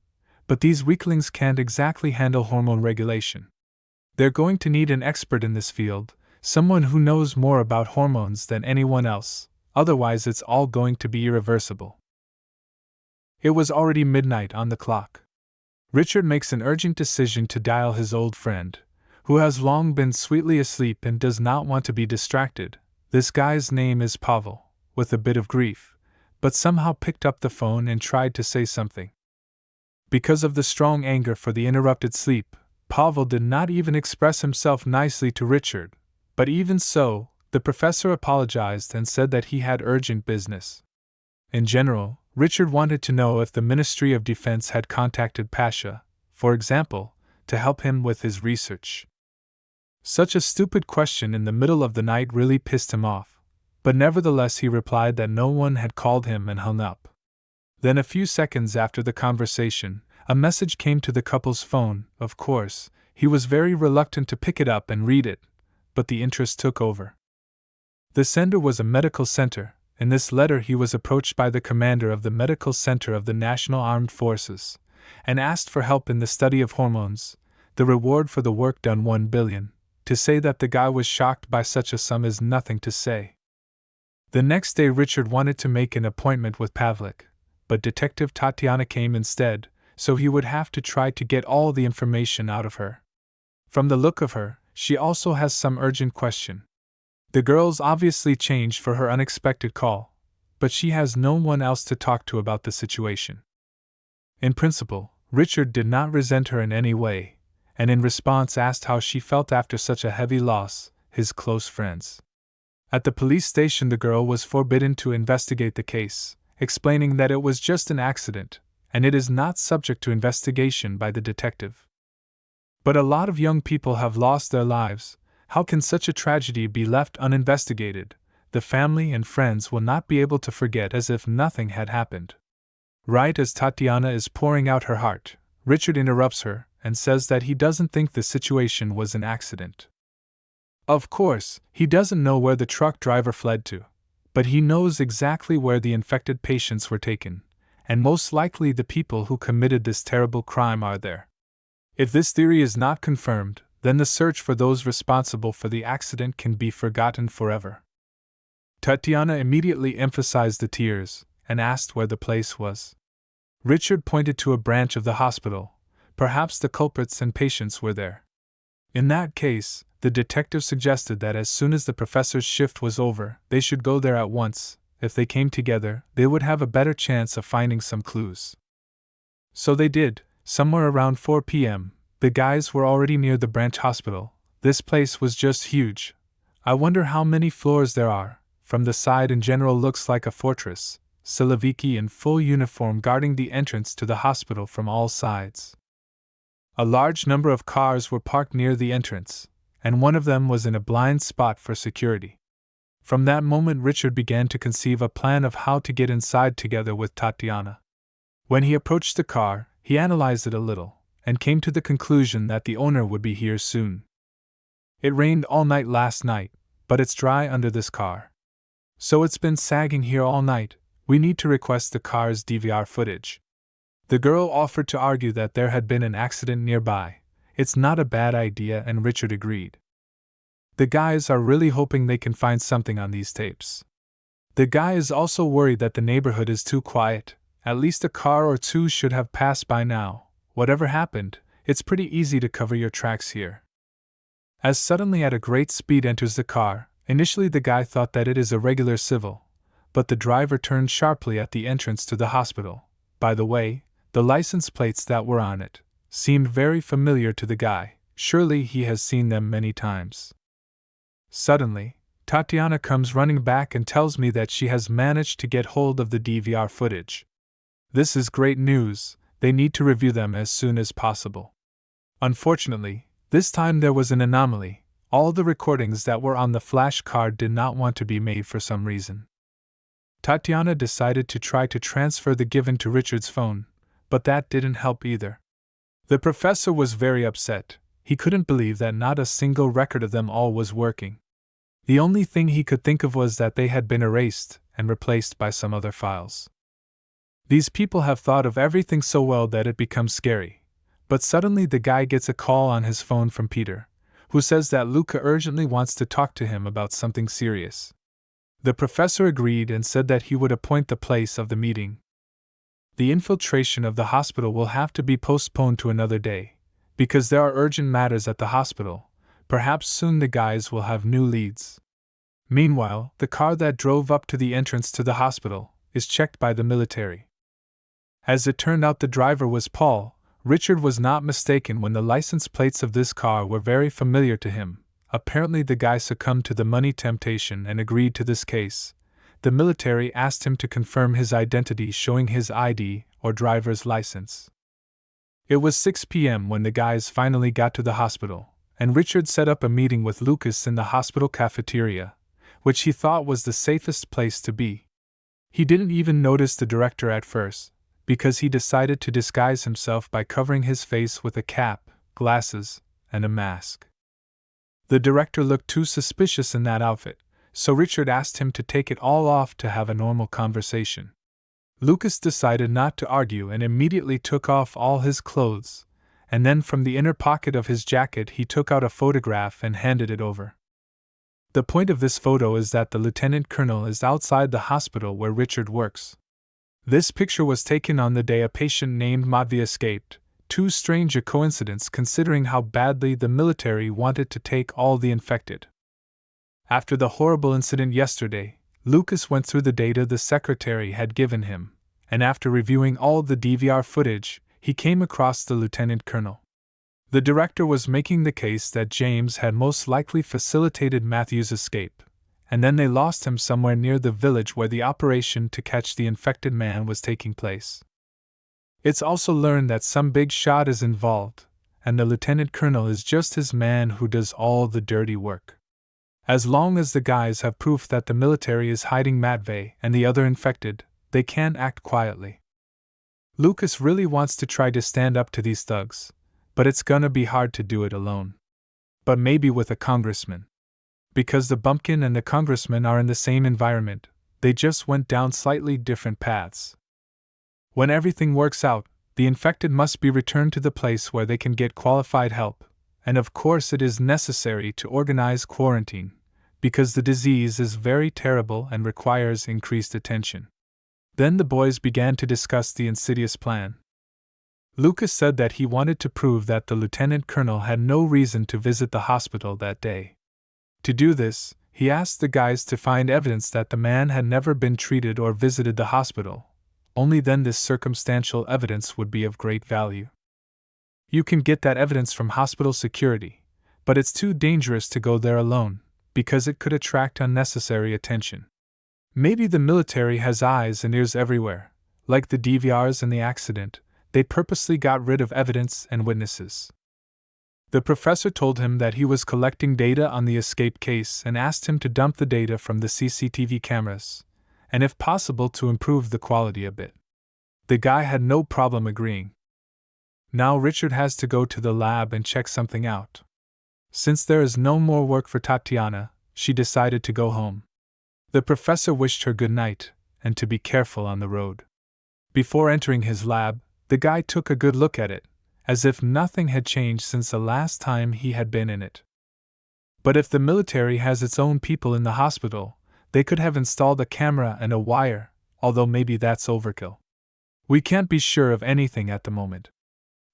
But these weaklings can't exactly handle hormone regulation. They're going to need an expert in this field, someone who knows more about hormones than anyone else, otherwise it's all going to be irreversible. It was already midnight on the clock. Richard makes an urgent decision to dial his old friend, who has long been sweetly asleep and does not want to be distracted. This guy's name is Pavel, with a bit of grief, but somehow picked up the phone and tried to say something. Because of the strong anger for the interrupted sleep, Pavel did not even express himself nicely to Richard. But even so, the professor apologized and said that he had urgent business. In general, Richard wanted to know if the Ministry of Defense had contacted Pasha, for example, to help him with his research. Such a stupid question in the middle of the night really pissed him off, but nevertheless he replied that no one had called him and hung up. Then a few seconds after the conversation, a message came to the couple's phone. Of course, he was very reluctant to pick it up and read it, but the interest took over. The sender was a medical center. In this letter he was approached by the commander of the medical center of the National Armed Forces, and asked for help in the study of hormones, the reward for the work done $1 billion. To say that the guy was shocked by such a sum is nothing to say. The next day Richard wanted to make an appointment with Pavlik, but Detective Tatiana came instead, so he would have to try to get all the information out of her. From the look of her, she also has some urgent question. The girl's obviously changed for her unexpected call, but she has no one else to talk to about the situation. In principle, Richard did not resent her in any way, and in response asked how she felt after such a heavy loss, his close friends. At the police station the girl was forbidden to investigate the case, explaining that it was just an accident, and it is not subject to investigation by the detective. But a lot of young people have lost their lives. How can such a tragedy be left uninvestigated? The family and friends will not be able to forget as if nothing had happened. Right as Tatiana is pouring out her heart, Richard interrupts her and says that he doesn't think the situation was an accident. Of course, he doesn't know where the truck driver fled to, but he knows exactly where the infected patients were taken, and most likely the people who committed this terrible crime are there. If this theory is not confirmed, then the search for those responsible for the accident can be forgotten forever. Tatiana immediately emphasized the tears and asked where the place was. Richard pointed to a branch of the hospital. Perhaps the culprits and patients were there. In that case, the detective suggested that as soon as the professor's shift was over, they should go there at once. If they came together, they would have a better chance of finding some clues. So they did. Somewhere around 4 p.m., the guys were already near the branch hospital. This place was just huge. I wonder how many floors there are. From the side in general looks like a fortress. Siloviki in full uniform guarding the entrance to the hospital from all sides. A large number of cars were parked near the entrance, and one of them was in a blind spot for security. From that moment Richard began to conceive a plan of how to get inside together with Tatiana. When he approached the car, he analyzed it a little, and came to the conclusion that the owner would be here soon. It rained all night last night, but it's dry under this car. So it's been sagging here all night. We need to request the car's DVR footage. The girl offered to argue that there had been an accident nearby. It's not a bad idea, and Richard agreed. The guys are really hoping they can find something on these tapes. The guy is also worried that the neighborhood is too quiet. At least a car or two should have passed by now. whatever happened, it's pretty easy to cover your tracks here. As suddenly at a great speed enters the car, initially the guy thought that it is a regular civil, but the driver turned sharply at the entrance to the hospital. By the way, the license plates that were on it seemed very familiar to the guy. Surely he has seen them many times. Suddenly, Tatiana comes running back and tells me that she has managed to get hold of the DVR footage. This is great news, they need to review them as soon as possible. Unfortunately, this time there was an anomaly. All the recordings that were on the flash card did not want to be made for some reason. Tatiana decided to try to transfer the given to Richard's phone, but that didn't help either. The professor was very upset. He couldn't believe that not a single record of them all was working. The only thing he could think of was that they had been erased and replaced by some other files. These people have thought of everything so well that it becomes scary. But suddenly the guy gets a call on his phone from Peter, who says that Luca urgently wants to talk to him about something serious. The professor agreed and said that he would appoint the place of the meeting. The infiltration of the hospital will have to be postponed to another day, because there are urgent matters at the hospital. Perhaps soon the guys will have new leads. Meanwhile, the car that drove up to the entrance to the hospital is checked by the military. As it turned out, the driver was Paul. Richard was not mistaken when the license plates of this car were very familiar to him. Apparently the guy succumbed to the money temptation and agreed to this case. The military asked him to confirm his identity showing his ID or driver's license. It was 6 p.m. when the guys finally got to the hospital, and Richard set up a meeting with Lucas in the hospital cafeteria, which he thought was the safest place to be. He didn't even notice the director at first, because he decided to disguise himself by covering his face with a cap, glasses, and a mask. The director looked too suspicious in that outfit, so Richard asked him to take it all off to have a normal conversation. Lucas decided not to argue and immediately took off all his clothes, and then from the inner pocket of his jacket he took out a photograph and handed it over. The point of this photo is that the lieutenant colonel is outside the hospital where Richard works. This picture was taken on the day a patient named Manhwa escaped. Too strange a coincidence considering how badly the military wanted to take all the infected. After the horrible incident yesterday, Lucas went through the data the secretary had given him, and after reviewing all the DVR footage, he came across the lieutenant colonel. The director was making the case that James had most likely facilitated Matthew's escape, and then they lost him somewhere near the village where the operation to catch the infected man was taking place. It's also learned that some big shot is involved, and the lieutenant colonel is just his man who does all the dirty work. As long as the guys have proof that the military is hiding Matvey and the other infected, they can't act quietly. Lucas really wants to try to stand up to these thugs, but it's gonna be hard to do it alone. But maybe with a congressman. Because the bumpkin and the congressman are in the same environment, they just went down slightly different paths. When everything works out, the infected must be returned to the place where they can get qualified help, and of course it is necessary to organize quarantine, because the disease is very terrible and requires increased attention. Then the boys began to discuss the insidious plan. Lucas said that he wanted to prove that the lieutenant colonel had no reason to visit the hospital that day. To do this, he asked the guys to find evidence that the man had never been treated or visited the hospital. Only then this circumstantial evidence would be of great value. You can get that evidence from hospital security, but it's too dangerous to go there alone, because it could attract unnecessary attention. Maybe the military has eyes and ears everywhere, like the DVRs in the accident. They purposely got rid of evidence and witnesses. The professor told him that he was collecting data on the escape case and asked him to dump the data from the CCTV cameras, and if possible to improve the quality a bit. The guy had no problem agreeing. Now Richard has to go to the lab and check something out. Since there is no more work for Tatiana, she decided to go home. The professor wished her good night, and to be careful on the road. Before entering his lab, the guy took a good look at it, as if nothing had changed since the last time he had been in it. But if the military has its own people in the hospital, they could have installed a camera and a wire, although maybe that's overkill. We can't be sure of anything at the moment.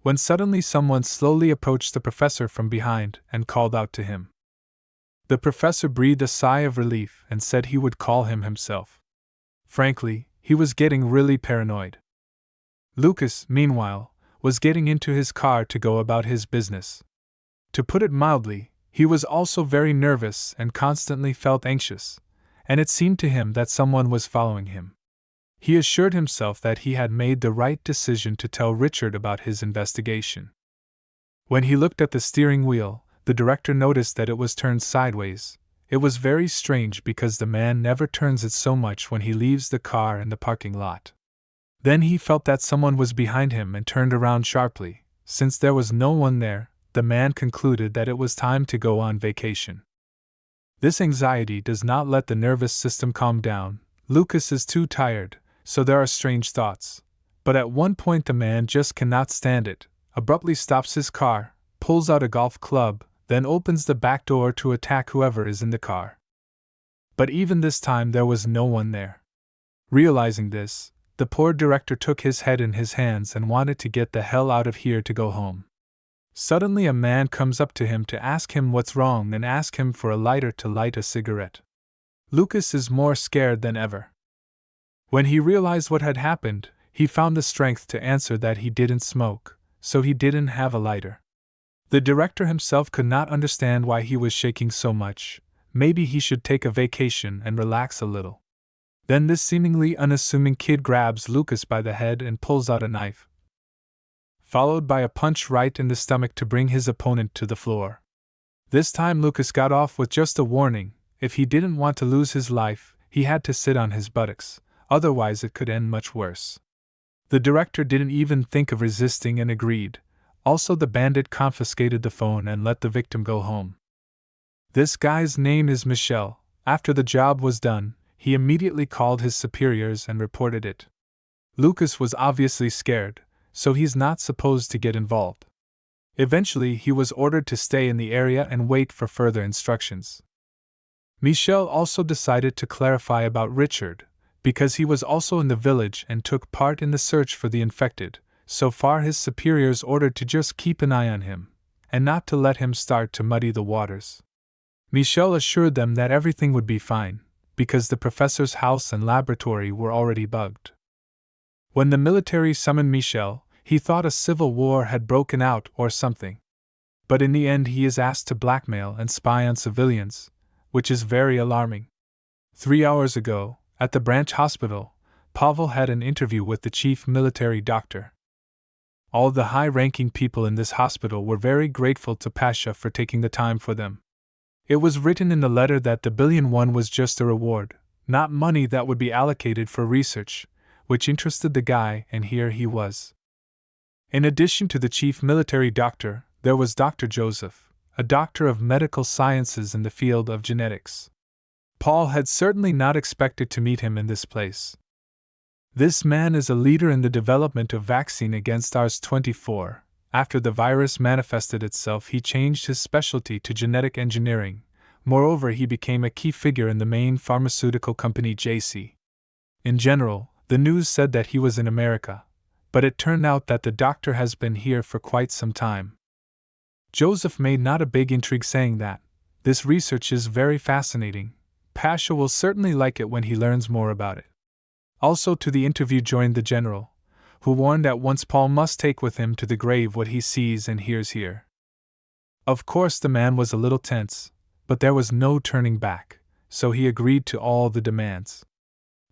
when suddenly someone slowly approached the professor from behind and called out to him. The professor breathed a sigh of relief and said he would call him himself. Frankly, he was getting really paranoid. Lucas, meanwhile, was getting into his car to go about his business. To put it mildly, he was also very nervous and constantly felt anxious, and it seemed to him that someone was following him. He assured himself that he had made the right decision to tell Richard about his investigation. When he looked at the steering wheel, the director noticed that it was turned sideways. It was very strange because the man never turns it so much when he leaves the car in the parking lot. Then he felt that someone was behind him and turned around sharply. Since there was no one there, the man concluded that it was time to go on vacation. This anxiety does not let the nervous system calm down. Lucas is too tired, so there are strange thoughts. But at one point the man just cannot stand it, abruptly stops his car, pulls out a golf club, then opens the back door to attack whoever is in the car. But even this time there was no one there. Realizing this, the poor director took his head in his hands and wanted to get the hell out of here to go home. Suddenly a man comes up to him to ask him what's wrong and ask him for a lighter to light a cigarette. Lucas is more scared than ever. When he realized what had happened, he found the strength to answer that he didn't smoke, so he didn't have a lighter. The director himself could not understand why he was shaking so much. Maybe he should take a vacation and relax a little. Then this seemingly unassuming kid grabs Lucas by the head and pulls out a knife, followed by a punch right in the stomach to bring his opponent to the floor. This time Lucas got off with just a warning: if he didn't want to lose his life, he had to sit on his buttocks, otherwise it could end much worse. The director didn't even think of resisting and agreed. Also, the bandit confiscated the phone and let the victim go home. This guy's name is Michel. After the job was done, he immediately called his superiors and reported it. Lucas was obviously scared, so he's not supposed to get involved. Eventually, he was ordered to stay in the area and wait for further instructions. Michel also decided to clarify about Richard, because he was also in the village and took part in the search for the infected. So far his superiors ordered to just keep an eye on him, and not to let him start to muddy the waters. Michel assured them that everything would be fine, because the professor's house and laboratory were already bugged. When the military summoned Michel, he thought a civil war had broken out or something. But in the end he is asked to blackmail and spy on civilians, which is very alarming. 3 hours ago, at the branch hospital, Pavel had an interview with the chief military doctor. All the high-ranking people in this hospital were very grateful to Pasha for taking the time for them. It was written in the letter that the $1 billion was just a reward, not money that would be allocated for research, which interested the guy, and here he was. In addition to the chief military doctor, there was Dr. Joseph, a doctor of medical sciences in the field of genetics. Paul had certainly not expected to meet him in this place. This man is a leader in the development of vaccine against SARS-24. After the virus manifested itself, he changed his specialty to genetic engineering. Moreover, he became a key figure in the main pharmaceutical company JC. In general, the news said that he was in America, but it turned out that the doctor has been here for quite some time. Joseph made not a big intrigue saying that this research is very fascinating. Pasha will certainly like it when he learns more about it. Also to the interview joined the general, who warned that once Paul must take with him to the grave what he sees and hears here. Of course the man was a little tense, but there was no turning back, so he agreed to all the demands.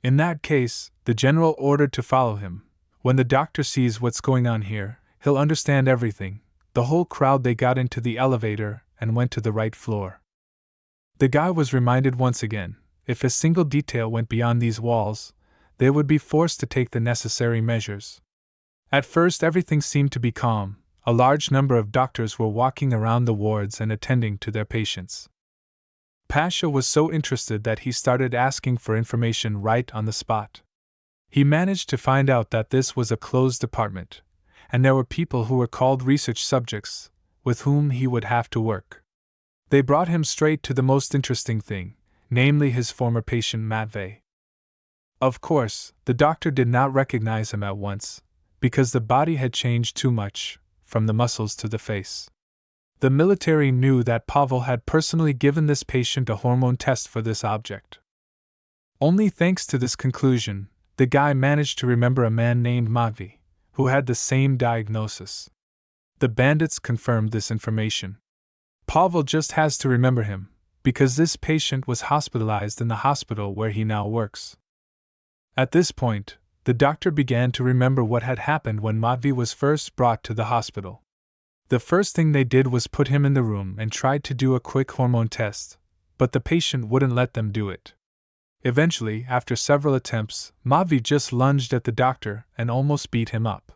In that case, the general ordered to follow him. When the doctor sees what's going on here, he'll understand everything. The whole crowd, they got into the elevator and went to the right floor. The guy was reminded once again, if a single detail went beyond these walls, they would be forced to take the necessary measures. At first everything seemed to be calm. A large number of doctors were walking around the wards and attending to their patients. Pasha was so interested that he started asking for information right on the spot. He managed to find out that this was a closed department, and there were people who were called research subjects, with whom he would have to work. They brought him straight to the most interesting thing, namely his former patient Matvey. Of course, the doctor did not recognize him at once, because the body had changed too much. from the muscles to the face. The military knew that Pavel had personally given this patient a hormone test for this object. Only thanks to this conclusion, the guy managed to remember a man named Manhwa, who had the same diagnosis. The bandits confirmed this information. Pavel just has to remember him, because this patient was hospitalized in the hospital where he now works. At this point, the doctor began to remember what had happened when Manhwa was first brought to the hospital. The first thing they did was put him in the room and tried to do a quick hormone test, but the patient wouldn't let them do it. Eventually, after several attempts, Manhwa just lunged at the doctor and almost beat him up.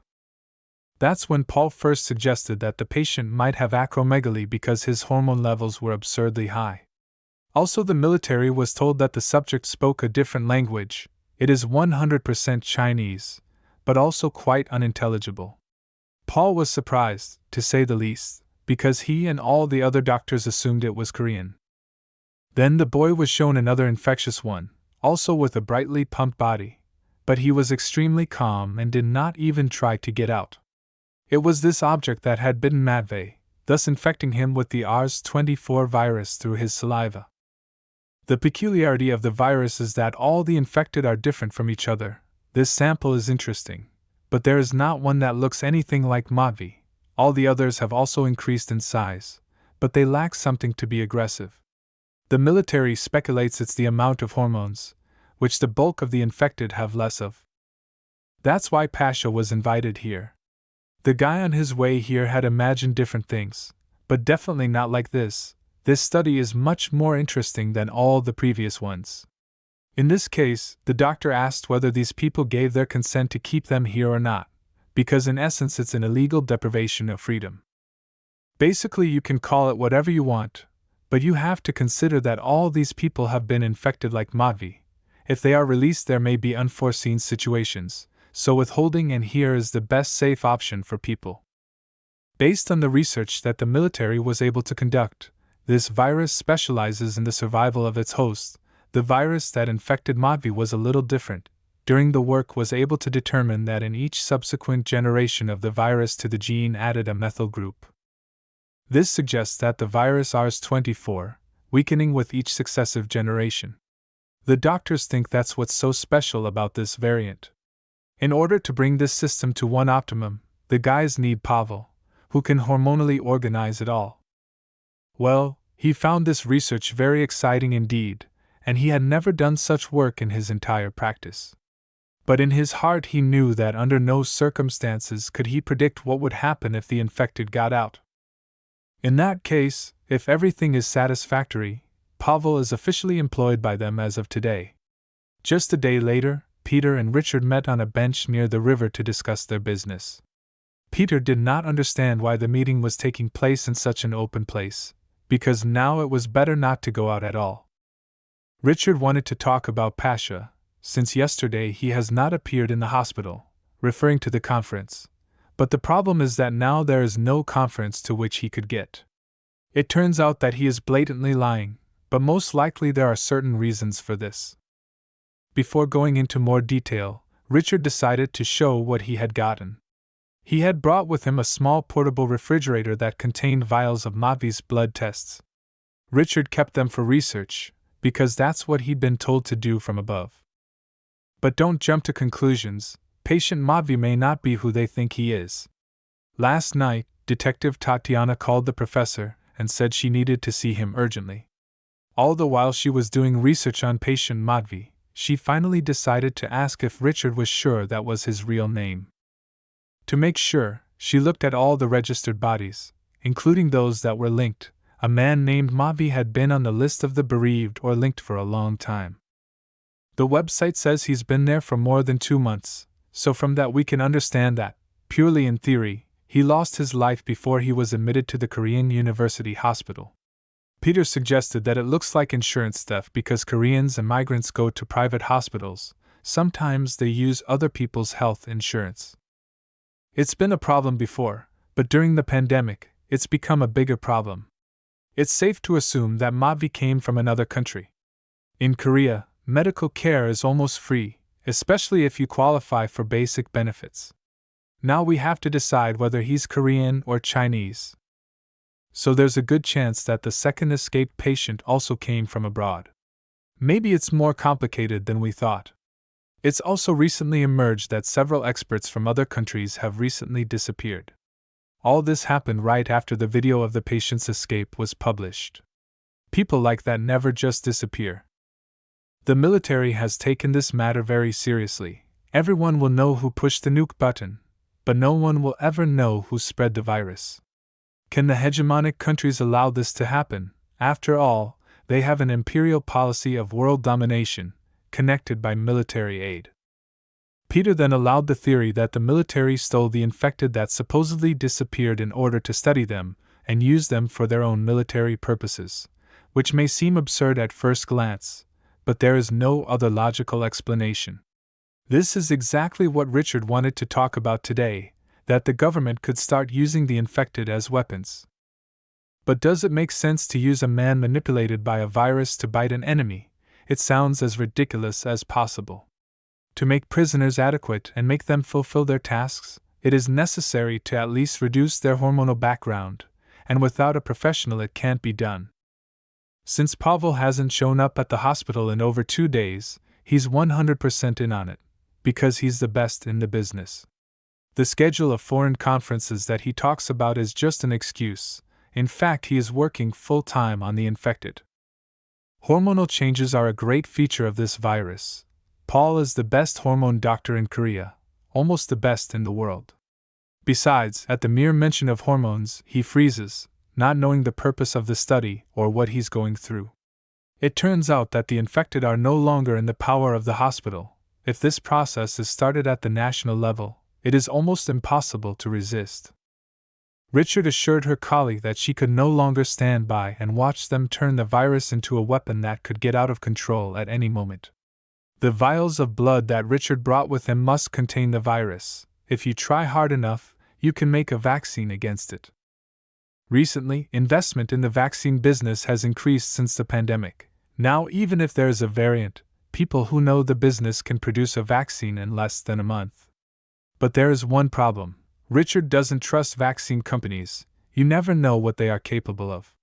That's when Paul first suggested that the patient might have acromegaly because his hormone levels were absurdly high. Also, the military was told that the subject spoke a different language. It is 100% Chinese, but also quite unintelligible. Paul was surprised, to say the least, because he and all the other doctors assumed it was Korean. Then the boy was shown another infectious one, also with a brightly pumped body, but he was extremely calm and did not even try to get out. It was this object that had bitten Manhwa, thus infecting him with the SARS-24 virus through his saliva. The peculiarity of the virus is that all the infected are different from each other. This sample is interesting, but there is not one that looks anything like Manhwa. All the others have also increased in size, but they lack something to be aggressive. The military speculates it's the amount of hormones, which the bulk of the infected have less of. That's why Pasha was invited here. The guy on his way here had imagined different things, but definitely not like this. This study is much more interesting than all the previous ones. In this case, the doctor asked whether these people gave their consent to keep them here or not, because in essence it's an illegal deprivation of freedom. Basically, you can call it whatever you want, but you have to consider that all these people have been infected like Manhwa. If they are released, there may be unforeseen situations, so withholding and here is the best safe option for people. Based on the research that the military was able to conduct, this virus specializes in the survival of its host. The virus that infected Manhwa was a little different. During the work was able to determine that in each subsequent generation of the virus to the gene added a methyl group. This suggests that the virus SARS-24, weakening with each successive generation. The doctors think that's what's so special about this variant. In order to bring this system to one optimum, the guys need Pavel, who can hormonally organize it all. Well, he found this research very exciting indeed, and he had never done such work in his entire practice. But in his heart he knew that under no circumstances could he predict what would happen if the infected got out. In that case, if everything is satisfactory, Pavel is officially employed by them as of today. Just a day later, Peter and Richard met on a bench near the river to discuss their business. Peter did not understand why the meeting was taking place in such an open place, because now it was better not to go out at all. Richard wanted to talk about Pasha, since yesterday he has not appeared in the hospital, referring to the conference, but the problem is that now there is no conference to which he could get. It turns out that he is blatantly lying, but most likely there are certain reasons for this. Before going into more detail, Richard decided to show what he had gotten. He had brought with him a small portable refrigerator that contained vials of Manhwa's blood tests. Richard kept them for research, because that's what he'd been told to do from above. But don't jump to conclusions. Patient Manhwa may not be who they think he is. Last night, Detective Tatiana called the professor and said she needed to see him urgently. All the while she was doing research on patient Manhwa, she finally decided to ask if Richard was sure that was his real name. To make sure, she looked at all the registered bodies, including those that were linked. A man named Manhwa had been on the list of the bereaved or linked for a long time. The website says he's been there for more than 2 months, so from that we can understand that, purely in theory, he lost his life before he was admitted to the Korean University Hospital. Peter suggested that it looks like insurance theft because Koreans and migrants go to private hospitals. Sometimes they use other people's health insurance. It's been a problem before, but during the pandemic, it's become a bigger problem. It's safe to assume that Manhwa came from another country. In Korea, medical care is almost free, especially if you qualify for basic benefits. Now we have to decide whether he's Korean or Chinese. So there's a good chance that the second escaped patient also came from abroad. Maybe it's more complicated than we thought. It's also recently emerged that several experts from other countries have recently disappeared. All this happened right after the video of the patient's escape was published. People like that never just disappear. The military has taken this matter very seriously. Everyone will know who pushed the nuke button, but no one will ever know who spread the virus. Can the hegemonic countries allow this to happen? After all, they have an imperial policy of world domination, connected by military aid. Peter then allowed the theory that the military stole the infected that supposedly disappeared in order to study them and use them for their own military purposes, which may seem absurd at first glance, but there is no other logical explanation. This is exactly what Richard wanted to talk about today, that the government could start using the infected as weapons. But does it make sense to use a man manipulated by a virus to bite an enemy? It sounds as ridiculous as possible. To make prisoners adequate and make them fulfill their tasks, it is necessary to at least reduce their hormonal background, and without a professional it can't be done. Since Pavel hasn't shown up at the hospital in over 2 days, he's 100% in on it, because he's the best in the business. The schedule of foreign conferences that he talks about is just an excuse. In fact, he is working full-time on the infected. Hormonal changes are a great feature of this virus. Paul is the best hormone doctor in Korea, almost the best in the world. Besides, at the mere mention of hormones, he freezes, not knowing the purpose of the study or what he's going through. It turns out that the infected are no longer in the power of the hospital. If this process is started at the national level, it is almost impossible to resist. Richard assured her colleague that she could no longer stand by and watch them turn the virus into a weapon that could get out of control at any moment. The vials of blood that Richard brought with him must contain the virus. If you try hard enough, you can make a vaccine against it. Recently, investment in the vaccine business has increased since the pandemic. Now, even if there is a variant, people who know the business can produce a vaccine in less than a month. But there is one problem. Richard doesn't trust vaccine companies. You never know what they are capable of.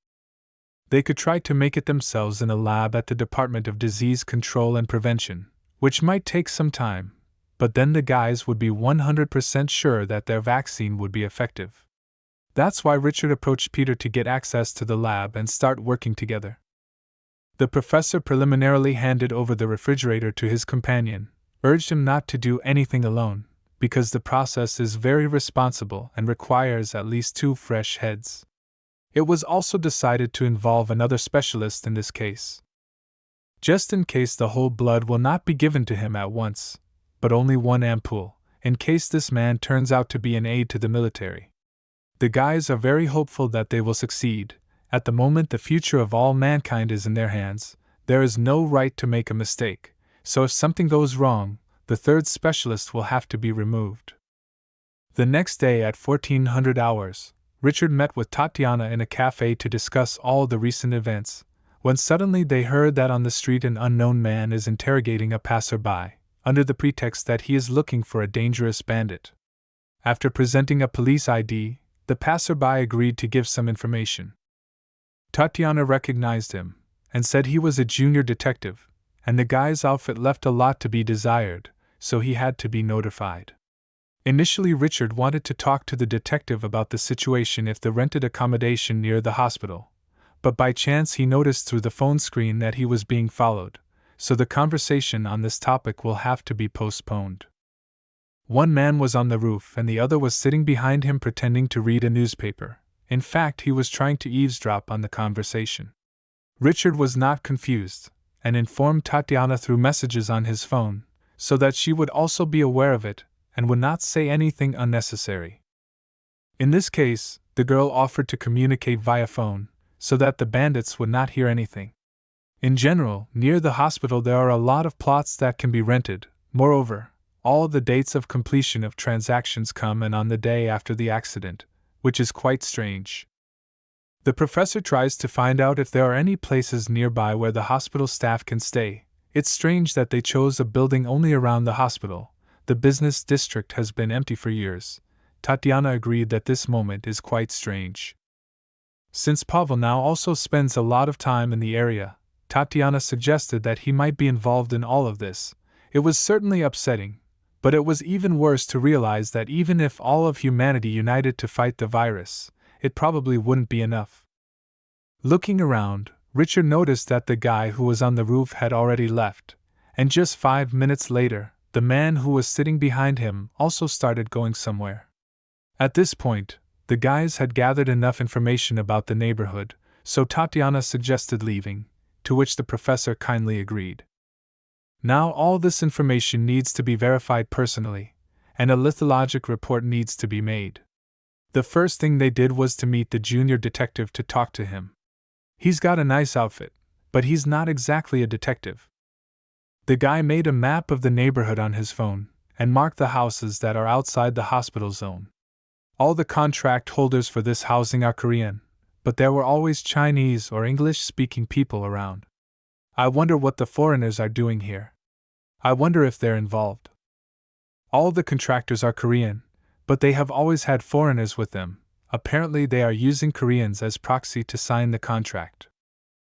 They could try to make it themselves in a lab at the Department of Disease Control and Prevention, which might take some time, but then the guys would be 100% sure that their vaccine would be effective. That's why Richard approached Peter to get access to the lab and start working together. The professor preliminarily handed over the refrigerator to his companion, urged him not to do anything alone, because the process is very responsible and requires at least 2 fresh heads. It was also decided to involve another specialist in this case. Just in case the whole blood will not be given to him at once, but only 1 ampoule, in case this man turns out to be an aide to the military. The guys are very hopeful that they will succeed. At the moment the future of all mankind is in their hands, there is no right to make a mistake, so if something goes wrong, the 3rd specialist will have to be removed. The next day at 1400 hours, Richard met with Tatiana in a cafe to discuss all the recent events, when suddenly they heard that on the street an unknown man is interrogating a passerby, under the pretext that he is looking for a dangerous bandit. After presenting a police ID, the passerby agreed to give some information. Tatiana recognized him, and said he was a junior detective, and the guy's outfit left a lot to be desired, so he had to be notified. Initially, Richard wanted to talk to the detective about the situation if the rented accommodation near the hospital, but by chance he noticed through the phone screen that he was being followed, so the conversation on this topic will have to be postponed. One man was on the roof and the other was sitting behind him pretending to read a newspaper. In fact, he was trying to eavesdrop on the conversation. Richard was not confused, and informed Tatiana through messages on his phone, so that she would also be aware of it, and would not say anything unnecessary. In this case, the girl offered to communicate via phone, so that the bandits would not hear anything. In general, near the hospital there are a lot of plots that can be rented. Moreover, all the dates of completion of transactions come in on the day after the accident, which is quite strange. The professor tries to find out if there are any places nearby where the hospital staff can stay. It's strange that they chose a building only around the hospital. The business district has been empty for years, Tatiana agreed that this moment is quite strange. Since Pavel now also spends a lot of time in the area, Tatiana suggested that he might be involved in all of this. It was certainly upsetting, but it was even worse to realize that even if all of humanity united to fight the virus, it probably wouldn't be enough. Looking around, Richard noticed that the guy who was on the roof had already left, and just 5 minutes later, the man who was sitting behind him also started going somewhere. At this point, the guys had gathered enough information about the neighborhood, so Tatiana suggested leaving, to which the professor kindly agreed. Now all this information needs to be verified personally, and a lithologic report needs to be made. The first thing they did was to meet the junior detective to talk to him. He's got a nice outfit, but he's not exactly a detective. The guy made a map of the neighborhood on his phone, and marked the houses that are outside the hospital zone. All the contract holders for this housing are Korean, but there were always Chinese or English-speaking people around. I wonder what the foreigners are doing here. I wonder if they're involved. All the contractors are Korean, but they have always had foreigners with them. Apparently they are using Koreans as proxy to sign the contract.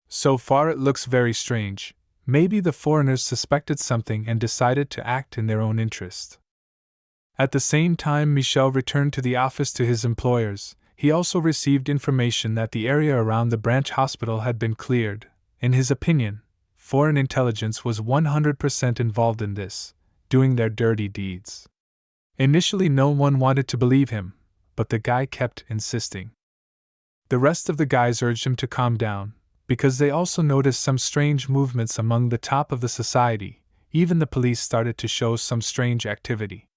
So far it looks very strange. Maybe the foreigners suspected something and decided to act in their own interest. At the same time Michel returned to the office to his employers, he also received information that the area around the branch hospital had been cleared. In his opinion, foreign intelligence was 100% involved in this, doing their dirty deeds. Initially no one wanted to believe him, but the guy kept insisting. The rest of the guys urged him to calm down, because they also noticed some strange movements among the top of the society. Even the police started to show some strange activity.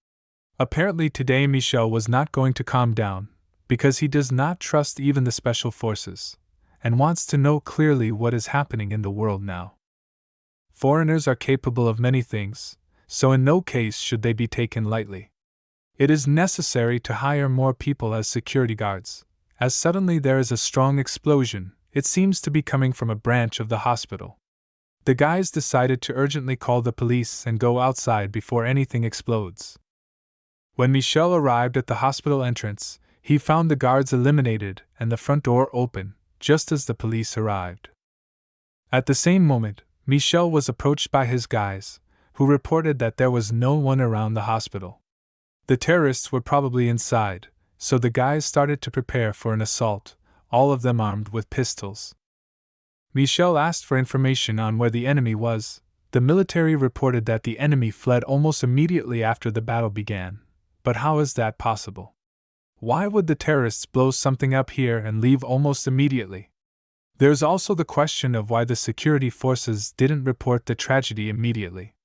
Apparently today Michel was not going to calm down, because he does not trust even the special forces, and wants to know clearly what is happening in the world now. Foreigners are capable of many things, so in no case should they be taken lightly. It is necessary to hire more people as security guards, as suddenly there is a strong explosion. It seems to be coming from a branch of the hospital. The guys decided to urgently call the police and go outside before anything explodes. When Michel arrived at the hospital entrance, he found the guards eliminated and the front door open, just as the police arrived. At the same moment, Michel was approached by his guys, who reported that there was no one around the hospital. The terrorists were probably inside, so the guys started to prepare for an assault, all of them armed with pistols. Michel asked for information on where the enemy was. The military reported that the enemy fled almost immediately after the battle began. But how is that possible? Why would the terrorists blow something up here and leave almost immediately? There's also the question of why the security forces didn't report the tragedy immediately.